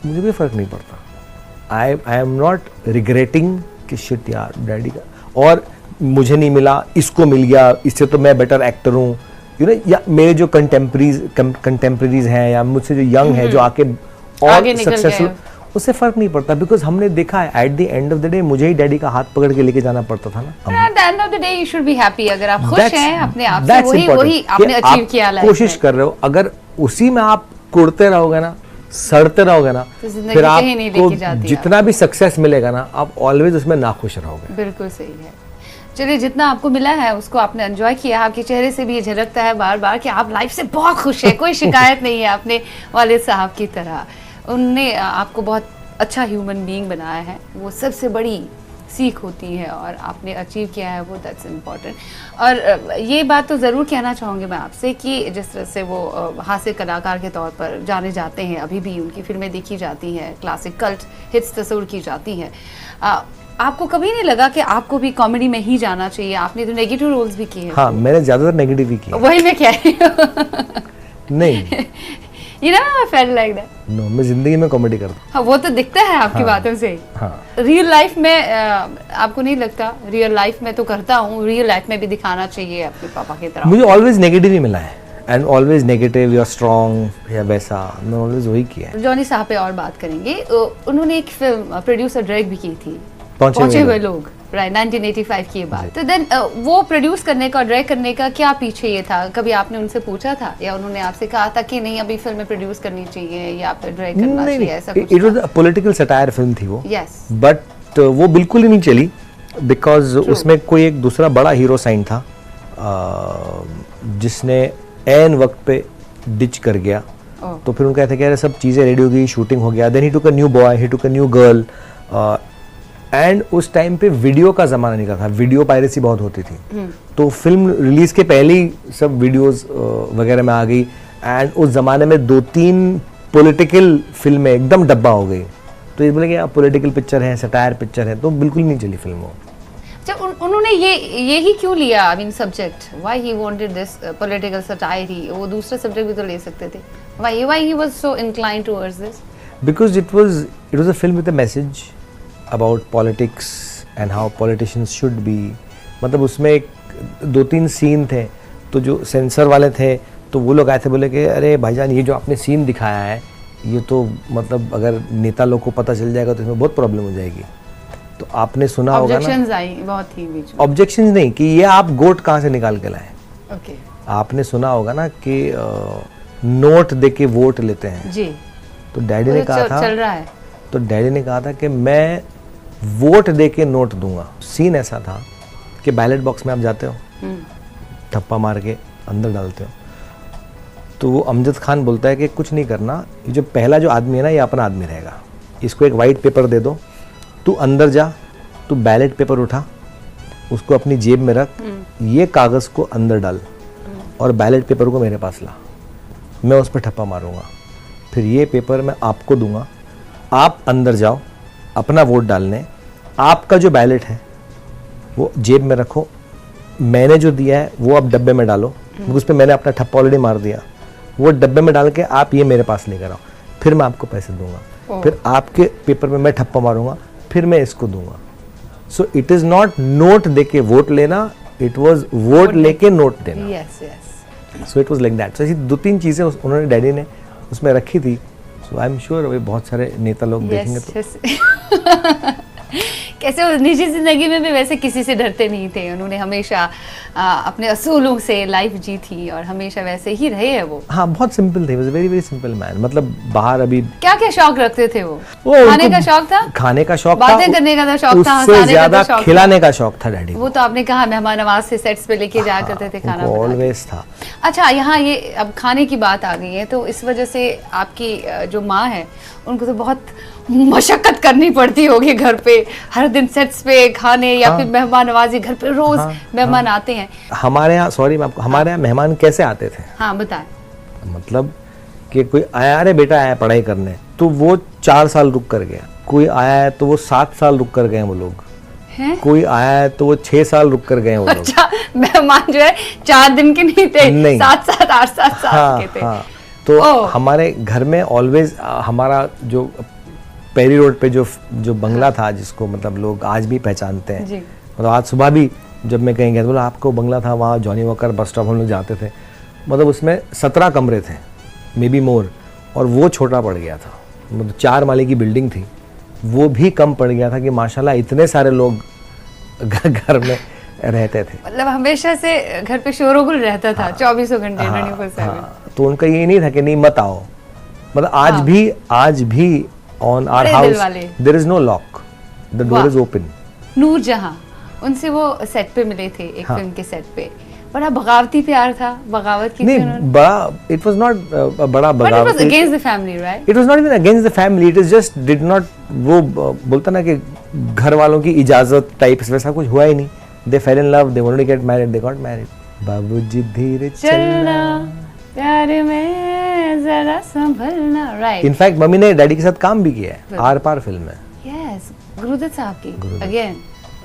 मुझे भी फर्क नहीं पड़ता। आई एम नॉट रिग्रेटिंग कि शिट यार डैडी का, और मुझे नहीं मिला, इसको मिल गया, इससे तो मैं बेटर एक्टर हूँ, यू नो, या मेरे जो कंटेम्परीज हैं या मुझसे जो यंग है जो आके और सक्सेसफुल, उससे फर्क नहीं पड़ता, बिकॉज हमने देखा है at the end of the day मुझे ही डैडी का हाथ पकड़ के लेके जाना पड़ता था ना। At the end of the day you should be happy, अगर आप खुश हैं अपने आप से, वही आपने अचीव किया लाइफ में। कोशिश कर रहे हो, अगर उसी में आप कुड़ते रहोगे ना, सड़ते रहोगे ना, तो फिर आपको जितना भी सक्सेस मिलेगा ना, आप ऑलवेज उसमें नाखुश रहोगे। बिल्कुल सही है। चलिए, जितना आपको मिला है उसको आपने एंजॉय किया, आपके चेहरे से भी ये झलकता है बार बार कि आप लाइफ से बहुत खुश हैं, कोई शिकायत नहीं है अपने वालिद साहब की तरह। उनने आपको बहुत अच्छा ह्यूमन बीइंग बनाया है, वो सबसे बड़ी सीख होती है, और आपने अचीव किया है वो, दैट्स इम्पॉर्टेंट। और ये बात तो ज़रूर कहना चाहूँगी मैं आपसे कि जिस तरह से वो हास्य कलाकार के तौर पर जाने जाते हैं, अभी भी उनकी फिल्में देखी जाती हैं, क्लासिक कल्ट हिट्स तस्वीर की जाती हैं, आपको कभी नहीं लगा कि आपको भी कॉमेडी में ही जाना चाहिए? आपने तो नेगेटिव रोल्स भी किए हैं। हाँ, मैंने ज्यादातर नेगेटिव ही किया। वही मैं कह रही हूँ। नहीं, You know, I felt like that. No, मैं जिंदगी में कॉमेडी करता हूँ। हाँ, वो तो दिखता है आपकी बातों से। हाँ, रियल लाइफ में आपको नहीं लगता? रियल लाइफ में तो करता हूँ, रियल लाइफ में भी दिखाना चाहिए अपने पापा की तरह। मुझे ऑलवेज नेगेटिव ही मिला है, एंड ऑलवेज नेगेटिव या स्ट्रॉन्ग या वैसा, मैं ऑलवेज वही किया है। जॉनी साहब पे और बात करेंगे। उन्होंने एक फिल्म प्रोड्यूसर डायरेक्ट भी की थी, पहुंचे पहुंचे हुए हुए लोग, राइट, 1985 की ये बात। तो देन वो प्रोड्यूस करने का, डायरेक्ट करने का क्या पीछे ये था? कभी आपने उनसे पूछा था या उन्होंने आपसे कहा था कि नहीं अभी फिल्में प्रोड्यूस करनी चाहिए या फिर डायरेक्ट करना चाहिए, ऐसा कुछ? It was a political satire film थी वो, यस, बट वो बिल्कुल ही नहीं चली, बिकॉज उसमें कोई एक दूसरा बड़ा हीरो साइन था जिसने एन वक्त पे डिच कर गया। तो फिर उनका ऐसा कह रहे सब चीज़ें रेडी हो गई, शूटिंग हो गया, then he took a new boy, he took a new girl, and उस टाइम पे वीडियो का ज़माना निकला था, वीडियो पायरेसी बहुत होती थी। तो फिल्म रिलीज़ के पहले ही सब वीडियोस वगैरह में आ गई, एंड उस ज़माने में 2-3 पॉलिटिकल फिल्में एकदम डब्बा हो गई। तो ये बोले कि आप पॉलिटिकल पिक्चर है, सटायर पिक्चर है, तो बिल्कुल नहीं चली फिल्म वो। अच्छा, उन्होंने ये ही क्यों लिया? I mean subject, why he wanted this political satire ही? वो दूसरा सब्जेक्ट भी तो ले सकते थे। Why he was so inclined towards this? Because it was a film with a message about politics and how politicians should be. मतलब उसमें एक 2-3 सीन थे, तो जो सेंसर वाले थे तो वो लोग आए थे, बोले कि अरे भाईजान ये जो आपने सीन दिखाया है ये तो मतलब अगर नेता लोग को पता चल जाएगा तो इसमें बहुत प्रॉब्लम हो जाएगी। तो आपने सुना होगा ना, ऑब्जेक्शंस आई बहुत थी बीच में। ऑब्जेक्शंस नहीं कि ये आप गोट कहाँ से निकाल के लाए। ओके, आपने सुना होगा ना कि नोट दे के वोट लेते हैं। जी, तो डैडी ने कहा था, चल रहा है। तो डैडी ने कहा था कि मैं वोट दे के नोट दूंगा। सीन ऐसा था कि बैलेट बॉक्स में आप जाते हो, ठप्पा मार के अंदर डालते हो, तो वो अमजद खान बोलता है कि कुछ नहीं करना, ये जो पहला जो आदमी है ना ये अपना आदमी रहेगा, इसको एक वाइट पेपर दे दो, तू अंदर जा, तू बैलेट पेपर उठा, उसको अपनी जेब में रख, ये कागज़ को अंदर डाल और बैलेट पेपर को मेरे पास ला, मैं उस पर ठप्पा मारूंगा, फिर ये पेपर मैं आपको दूंगा, आप अंदर जाओ अपना वोट डालने, आपका जो बैलेट है वो जेब में रखो, मैंने जो दिया है वो आप डब्बे में डालो, उस पर मैंने अपना ठप्पा ऑलरेडी मार दिया, वो डब्बे में डाल के आप ये मेरे पास लेकर आओ, फिर मैं आपको पैसे दूंगा, फिर आपके पेपर में मैं ठप्पा मारूंगा, फिर मैं इसको दूंगा। So it is not note देके वोट लेना, इट वाज वोट लेके नोट देना। Yes yes, so it was like that. So ऐसी 2-3 चीज़ें उन्होंने डैडी ने उसमें रखी थी। सो आई एम श्योर अभी बहुत सारे नेता लोग देखेंगे तो कैसे वो निजी जिंदगी में भी वैसे किसी से डरते नहीं थे, उन्होंने हमेशा अपने असूलों से लाइफ जी थी और हमेशा वैसे ही रहे हैं वो। हाँ, बहुत सिंपल थे, वेरी वेरी सिंपल मैन। मतलब बाहर अभी क्या क्या शौक रखते थे वो? वो खाने का शौक था, खाने का शौक था, बातें करने का तो शौक था, उससे हंसाने ज्यादा का तो शौक खिलाने का शौक था डैडी वो तो आपने कहा मेहमान नवाज से सेट्स पे लेके जाया करते थे खाना बनाने। ऑलवेज था। अच्छा, यहाँ ये अब खाने की बात आ गई है तो इस वजह से आपकी जो माँ है उनको तो बहुत मशक्कत करनी पड़ती होगी घर पे, हर दिन सेट्स पे खाने या फिर मेहमान नवाजी, घर पे रोज मेहमान आते हैं। हमारे यहाँ, सॉरी मैं आपको, हमारे यहाँ मेहमान कैसे आते थे? हाँ बताएं। मतलब कि कोई आया, अरे बेटा आया पढ़ाई करने, तो वो 4 साल रुक कर गया, कोई आया है तो वो 7 साल रुक कर गए वो लोग, कोई आया है तो वो 6 साल रुक कर गए वो लोग। अच्छा, मेहमान जो है 4 दिन के नहीं थे, 7-7 8-7 साल के थे। हाँ, तो हमारे घर में ऑलवेज हमारा जो पेरी रोड पे जो बंगला था, जिसको मतलब लोग आज भी पहचानते हैं, मतलब आज सुबह भी जब मैं कहीं गया बोला आपको बंगला था, वहाँ जॉनी वॉकर बस स्टॉप हम लोग जाते थे, मतलब उसमें 17 कमरे थे, मे बी मोर, और वो छोटा पड़ गया था, मतलब 4 माले की बिल्डिंग थी, वो भी कम पड़ गया था कि माशाल्लाह इतने सारे लोग घर में रहते थे। मतलब हमेशा से घर पे शोरगुल रहता था 24 घंटे 24/7। तो उनका ये नहीं था कि नहीं मत आओ, मतलब आज भी on our house there is no lock, the door is open। नूर जहां, उनसे वो सेट पे मिले थे एक फिल्म के सेट पे, बड़ा बगावती प्यार था, बगावत की नहीं बड़ा, it was not बड़ा बगावती, but it was against the family, right? It was not even against the family, it is just did not, वो बोलता ना कि घर वालों की इजाजत टाइप वैसा कुछ हुआ ही नहीं। They fell in love, they wanted to get married, they got married। बाबूजी धीरे चलना प्यार में जरा संभलना, राइट। इनफैक्ट मम्मी ने डैडी के साथ काम भी किया है, आर पार फिल्म में। यस, गुरुदत्त साहब की गुरुदत्त। अगेन।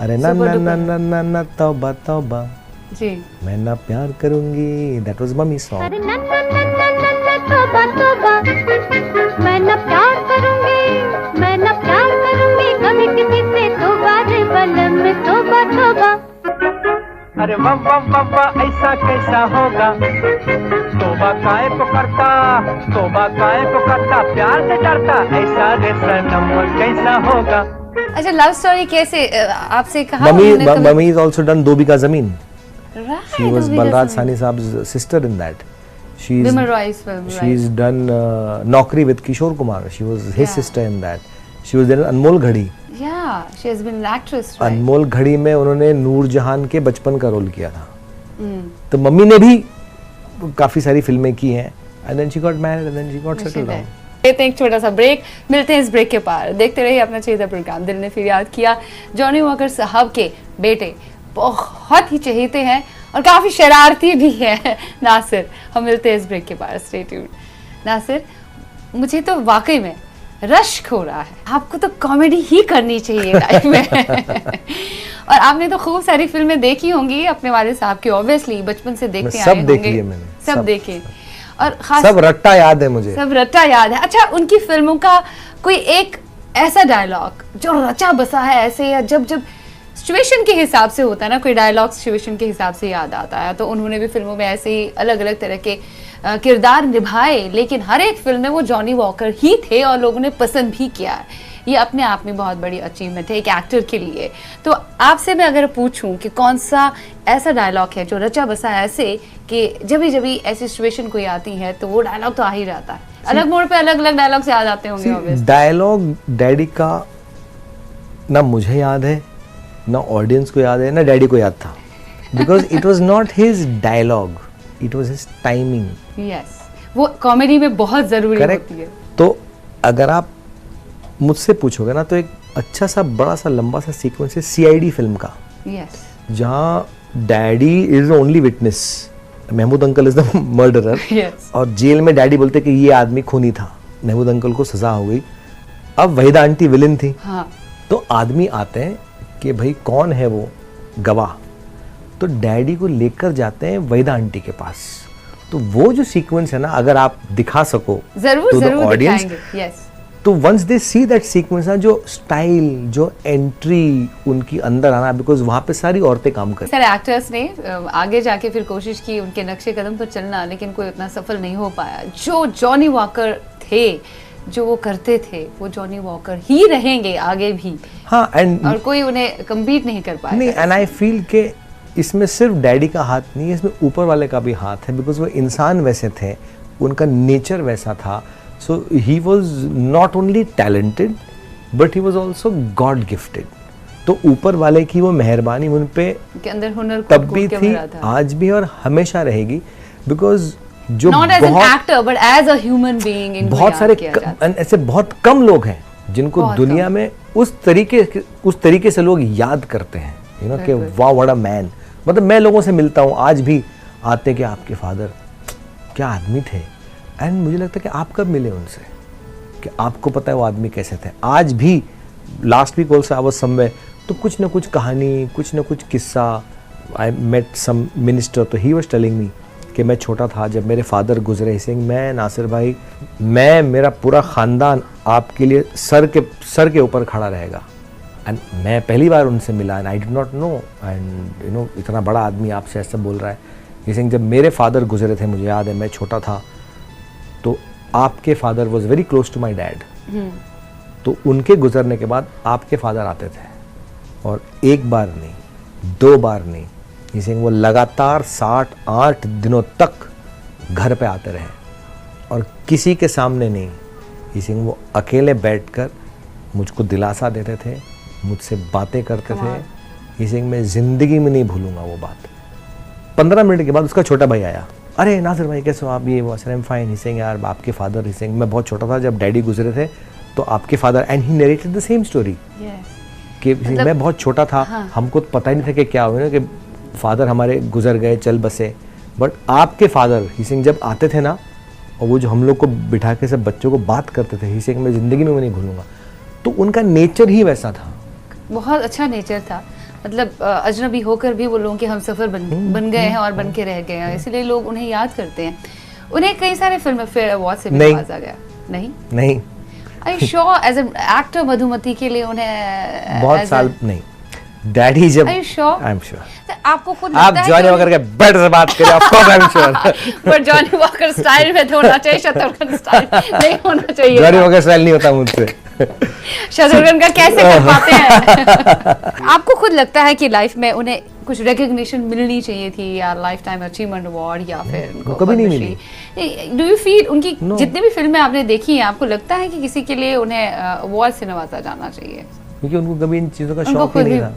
अरे ना Super ना duper। ना ना ना ना तौबा तौबा, जी मैं ना प्यार करूंगी, दैट वाज मम्मी सॉन्ग। अरे ना ना ना ना ना ना तौबा तौबा, मैं ना प्यार करूंगी, मैं ना प्यार करूंगी कभी किसी से, तौबा रे बलम तौबा तौबा। अरे वाह वाह वाह वाह, ऐसा कैसा होगा, तौबा काहे को करता, तौबा काहे को करता, प्यार से डरता, ऐसा रे सनम कैसा होगा। अच्छा, लव स्टोरी कैसे आपसे कहा मम्मी उन्होंने कभी- मम्मी इज आल्सो डन दो बीघा जमीन। Right, She was Dhobi Balraj Jasmine. Sahni Saab's sister in that. She's Bimal Roy's film, she's right. done Naukri with Kishore Kumar. She was his Yeah. sister in that. She was there in Anmol Ghadi. Yeah, she has been an actress, right? अनमोल घड़ी में उन्होंने नूरजहां के बचपन का role किया था। Mm. तो mummy ने भी काफी सारी फिल्में की हैं। And then she got married and then she got settled down. लेते हैं एक छोटा सा ब्रेक, मिलते हैं इस ब्रेक के पार। देखते रहिए अपना चहेता प्रोग्राम दिल ने फिर याद किया। जॉनी वॉकर साहब के बेटे बहुत ही चहेते हैं और काफी शरारती भी है नासिर। हम मिलते हैं इस ब्रेक के पार, स्टे ट्यून्ड। नासिर, मुझे तो वाकई में रश्क हो रहा है, आपको तो कॉमेडी ही करनी चाहिए लाइफ में। और आपने तो खूब सारी फिल्में देखी होंगी अपने वाले साहब की, ऑब्वियसली बचपन से देखते सब आए होंगे। देख लिए मैंने, सब सब। देखे और खास सब रट्टा याद है मुझे। सब रटा याद है। अच्छा, उनकी फिल्मों का कोई एक ऐसा डायलॉग जो रचा बसा है ऐसे, या जब जब सिचुएशन के हिसाब से होता है ना, कोई डायलॉग सिचुएशन के हिसाब से याद आता है, तो उन्होंने भी फिल्मों में ऐसे ही अलग अलग तरह के किरदार निभाए, लेकिन हर एक फिल्म में वो जॉनी वॉकर ही थे और लोगों ने पसंद भी किया है। ये अपने आप में बहुत बड़ी अचीवमेंट है एक एक्टर के लिए। तो आपसे मैं अगर पूछूं कि कौन सा ऐसा डायलॉग है जो रचा बसा है ऐसे कि जब भी ऐसी सिचुएशन कोई आती है तो वो डायलॉग तो आ ही जाता है, अलग मोड़ पे अलग अलग डायलॉग से याद आते होंगे obviously। डायलॉग डैडी का ना मुझे याद है, ना ऑडियंस को याद है, ना डैडी को याद था, because it was not his dialogue, it was his timing. Yes, वो कॉमेडी में बहुत जरूरी करेक्ट। होती है। तो अगर आप मुझसे पूछोगे ना, तो एक अच्छा सा बड़ा सा लंबा सा सीक्वेंस है CID फिल्म का, यस, जहाँ daddy is the only witness, Mehmood uncle is the murderer, yes, और जेल में डैडी बोलते कि ये आदमी खूनी था, महमूद अंकल को सजा हो गई, अब वहीदा आंटी विलन थी। हाँ, तो आदमी आते हैं कि भाई कौन है वो गवाह, तो डैडी को लेकर जाते हैं वहीदा आंटी के पास। तो वो जो सीक्वेंस है ना, अगर आप दिखा सको जरूर to the जरूर audience, दिखाएंगे। यस, तो once they see that sequence ना, जो स्टाइल, जो एंट्री उनकी अंदर आना, बिकॉज वहां पे सारी औरतें काम करती सारे एक्टर्स ने आगे जाके फिर कोशिश की उनके नक्शे कदम पर चलना, लेकिन कोई उतना सफल नहीं हो पाया। जो जॉनी वॉकर थे, जो वो करते थे, वो जॉनी वॉकर ही रहेंगे आगे भी, हाँ। एंड और कोई उन्हें कम्पीट नहीं कर नहीं, पाएगा। एंड आई फील के इसमें सिर्फ डैडी का हाथ नहीं है, इसमें ऊपर वाले का भी हाथ है, बिकॉज वो इंसान वैसे थे, उनका नेचर वैसा था। So he was not only talented but he was also God gifted. तो ऊपर वाले की वो मेहरबानी उन पे उनके अंदर हुनर तब कूट भी के थी, भरा था। आज भी और हमेशा रहेगी, बिकॉज जो नॉट एज एन बहुत actor but as a human being इनको बहुत याद सारे किया जाता है। ऐसे बहुत कम लोग हैं जिनको बहुत दुनिया कम। में उस तरीके से लोग याद करते हैं, यू नो, कि बिल्कुल। वाह व्हाट अ मैन। मतलब मैं लोगों से मिलता हूँ आज भी, आते कि आपके फादर क्या आदमी थे, एंड मुझे लगता है कि आप कब मिले उनसे, कि आपको पता है वो आदमी कैसे थे। आज भी last week also I was somewhere, तो कुछ ना कुछ कहानी, कुछ ना कुछ किस्सा। आई मेट सम मिनिस्टर, तो ही वाज टेलिंग मी कि मैं छोटा था जब मेरे फादर गुजरे सिंह, मैं नासिर भाई, मैं मेरा पूरा ख़ानदान आपके लिए सर के ऊपर खड़ा रहेगा। एंड मैं पहली बार उनसे मिला and I did not no, and you know इतना बड़ा आदमी आपसे ऐसा बोल रहा है। ये सिंह, जब मेरे फादर गुजरे थे, मुझे याद है मैं छोटा था, तो आपके father was very close to my dad, तो उनके गुजरने के बाद आपके फादर आते थे, और एक बार नहीं, 2 बार नहीं, ये सिंह वो लगातार 7-8 दिनों तक घर पे आते रहे, और किसी के सामने नहीं। ये सिंह वो अकेले बैठकर मुझको दिलासा देते थे, मुझसे बातें करते थे। ये सिंह मैं ज़िंदगी में नहीं भूलूंगा वो बात। 15 मिनट के बाद उसका छोटा भाई आया, अरे नासिर भाई कैसे हो आप, ये वो, सर आई एम फाइन। ही सिंह यार आपके फादर, ही सिंह मैं बहुत छोटा था जब डैडी गुजरे थे, तो आपके father, and he narrated the same story कि मैं बहुत छोटा था, हमको तो पता ही नहीं था कि क्या हुआ, कि फादर हमारे गुजर गए, चल बसे, बट आपके फादर ही सिंह जब आते थे ना, और वो जो हम लोग को बिठा के सब बच्चों को बात करते थे, ही सिंह मैं ज़िंदगी में वो नहीं भूलूंगा। तो उनका नेचर ही वैसा था, बहुत अच्छा नेचर था, मतलब अजनबी होकर भी वो लोगों के हमसफर बन गए हैं और बन के रह गए हैं, इसलिए लोग उन्हें याद करते हैं। उन्हें कई सारे फिल्म फेयर अवार्ड से भी नवाजा गया। नहीं I sure as an actor Madhumati के लिए उन्हें बहुत साल नहीं, डैडी जब I sure, I am sure आपको खुद आप जॉनी वॉकर के बेटर से बात करें, of course I am sure. पर जॉनी वॉकर स्टाइल में तो होना चाहिए, शत्रुघ्न स्टाइल नहीं होना चाहिए। जॉनी वॉकर स्टाइल नहीं होता मुझसे। शत्रुघ्न का कैसे कर पाते हैं? आपको खुद लगता है कि लाइफ में उन्हें कुछ रिकग्निशन मिलनी चाहिए थी, या लाइफ टाइम अचीवमेंट अवार्ड, या फिर उनको कभी नहीं मिली? डू यू फील उनकी जितनी भी फिल्में आपने देखी हैं, आपको लगता है कि किसी के लिए उन्हें अवार्ड से नवाजा जाना चाहिए? क्योंकि उनको कभी इन चीज़ों का उनको शौक ही खुद नहीं भी था,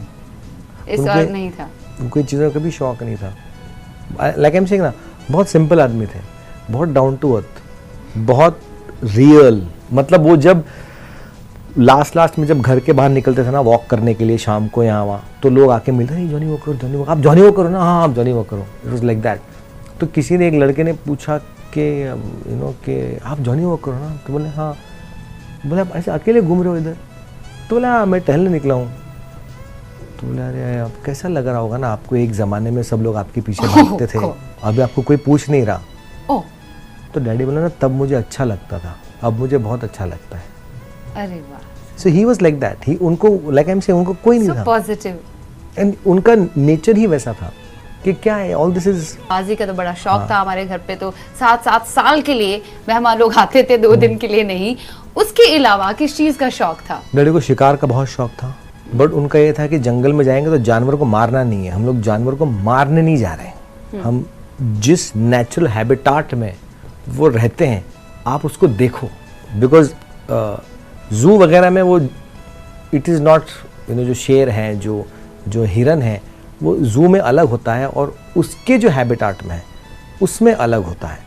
इस बार नहीं था उनको इन चीज़ों का कभी शौक नहीं था। लाइक आई एम सेइंग ना, बहुत सिंपल आदमी थे, बहुत डाउन टू अर्थ, बहुत रियल। मतलब वो जब लास्ट में जब घर के बाहर निकलते थे ना वॉक करने के लिए शाम को यहाँ वहाँ, तो लोग आके मिलते थे, जॉनी वॉकर, जॉनी वॉकर, आप जॉनी वॉकर हो ना? हाँ आप जॉनी वॉकर हो। It was like that. तो किसी ने, एक लड़के ने पूछा कि यू नो कि आप जॉनी वॉकर हो ना? तो बोले हाँ। बोले आप ऐसे अकेले घूम रहे हो इधर? तो बोला हाँ मैं टहलने निकला हूँ। तो बोले अरे अब कैसा लग रहा होगा ना आपको, एक ज़माने में सब लोग आपके पीछे भागते थे, अभी आपको कोई पूछ नहीं रहा। तो डैडी बोला ना तब मुझे अच्छा लगता था, अब मुझे बहुत अच्छा लगता है। अरे वाह। So he was like that. उनको like I'm saying उनको कोई नहीं था। पॉजिटिव। And उनका नेचर ही वैसा था कि क्या है, all this is। बाजी का तो बड़ा शौक था हमारे घर पे, तो 7 साल के लिए मेहमान लोग आते थे, 2 दिन के लिए नहीं। उसके अलावा किस चीज का शौक था? डैडी को शिकार का बहुत शौक था, बट उनका ये था कि जंगल में जाएंगे तो जानवर को मारना नहीं है, हम लोग जानवर को मारने नहीं जा रहे हैं, हम जिस नेचुरल हैबिटाट में वो रहते हैं आप उसको देखो। बिकॉज जू वगैरह में वो it is not you know, जो शेर हैं, जो हिरन है, वो जू में अलग होता है और उसके जो हैबिटाट में है उसमें अलग होता है।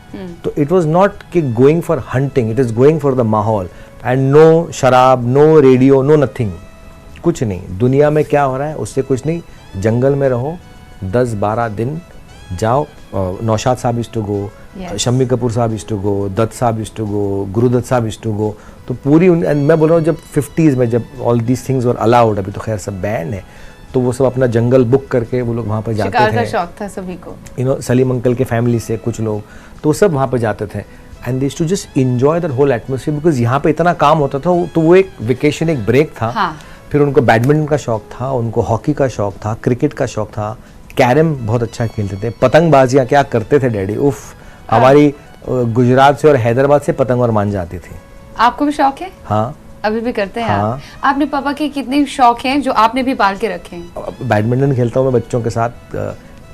तो इट वाज नॉट कि going for hunting, it is going for the माहौल। एंड नो शराब, नो रेडियो, नो नथिंग, कुछ नहीं। दुनिया में क्या हो रहा है उससे कुछ नहीं, जंगल में रहो, 10-12 दिन जाओ। नौशाद साहब is to go, Shammi Kapoor साहब इज टू गो, दत्त साहब इज टू गो, गुरुदत्त साहब इज टू गो। तो पूरी मैं बोल रहा हूँ जब 50s में जब all these things were allowed, अभी तो खैर सब बैन है, तो वो सब अपना जंगल बुक करके वो लोग वहाँ पर जाते थे। शिकार का शौक था सभी को, यू नो, सलीम अंकल के फैमिली से कुछ लोग, तो वो सब वहाँ पर जाते थे। And they to just enjoy that whole atmosphere, because यहाँ पे इतना काम होता था, तो वो एक वेकेशन, एक ब्रेक था। हाँ। फिर उनको बैडमिंटन का शौक था, उनको हॉकी का शौक था, क्रिकेट का शौक था, कैरम बहुत अच्छा खेलते थे, पतंगबाजियाँ क्या करते थे डैडी, उफ। हमारी गुजरात से और हैदराबाद से पतंग और मान जाती थी। आपको भी शौक है? हाँ अभी भी करते हैं हाँ। आपने पापा के कितने शौक हैं जो आपने भी पाल के रखे हैं? बैडमिंटन खेलता हूँ मैं बच्चों के साथ,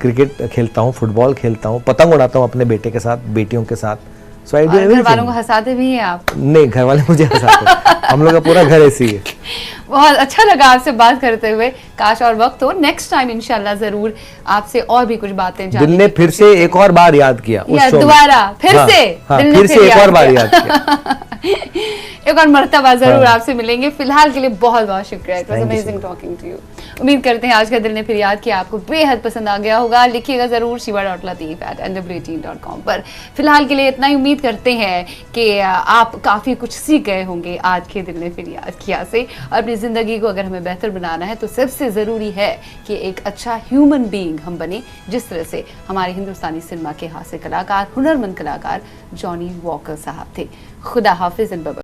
क्रिकेट खेलता हूँ, फुटबॉल खेलता हूँ, पतंग उड़ाता हूँ अपने बेटे के साथ, बेटियों के साथ। So I do घर everything. वालों को हंसाते भी हैं आप? नहीं, घर वाले मुझे हंसाते हैं। हम लोग का पूरा घर ऐसी है। बहुत अच्छा लगा आपसे बात करते हुए। काश और वक्त हो, नेक्स्ट टाइम इंशाल्लाह जरूर आपसे और भी कुछ बातें जानने दिल ने फिर से एक और बार याद किया उस शो में। दोबारा फिर हाँ, से हाँ, दिल ने फिर से एक और बार याद किया। एक और मर्तबा जरूर हाँ। आपसे मिलेंगे। फिलहाल के लिए बहुत बहुत शुक्रिया। It was Thank you so amazing much. Talking to you. उम्मीद करते हैं आज का दिल ने फिर याद किया आपको बेहद पसंद आ गया होगा। लिखिएगा जरूर shiva.lateef@nw18.com पर। फिलहाल के लिए इतना ही उम्मीद करते हैं कि आप काफ़ी कुछ सीख गए होंगे आज के दिल ने फिर याद किया से। अपनी ज़िंदगी को अगर हमें बेहतर बनाना है तो सबसे ज़रूरी है कि एक अच्छा ह्यूमन बीइंग हम बने, जिस तरह से हमारे हिंदुस्तानी सिनेमा के हास्य कलाकार, हुनरमंद कलाकार जॉनी वॉकर साहब थे। खुदा हाफिज़।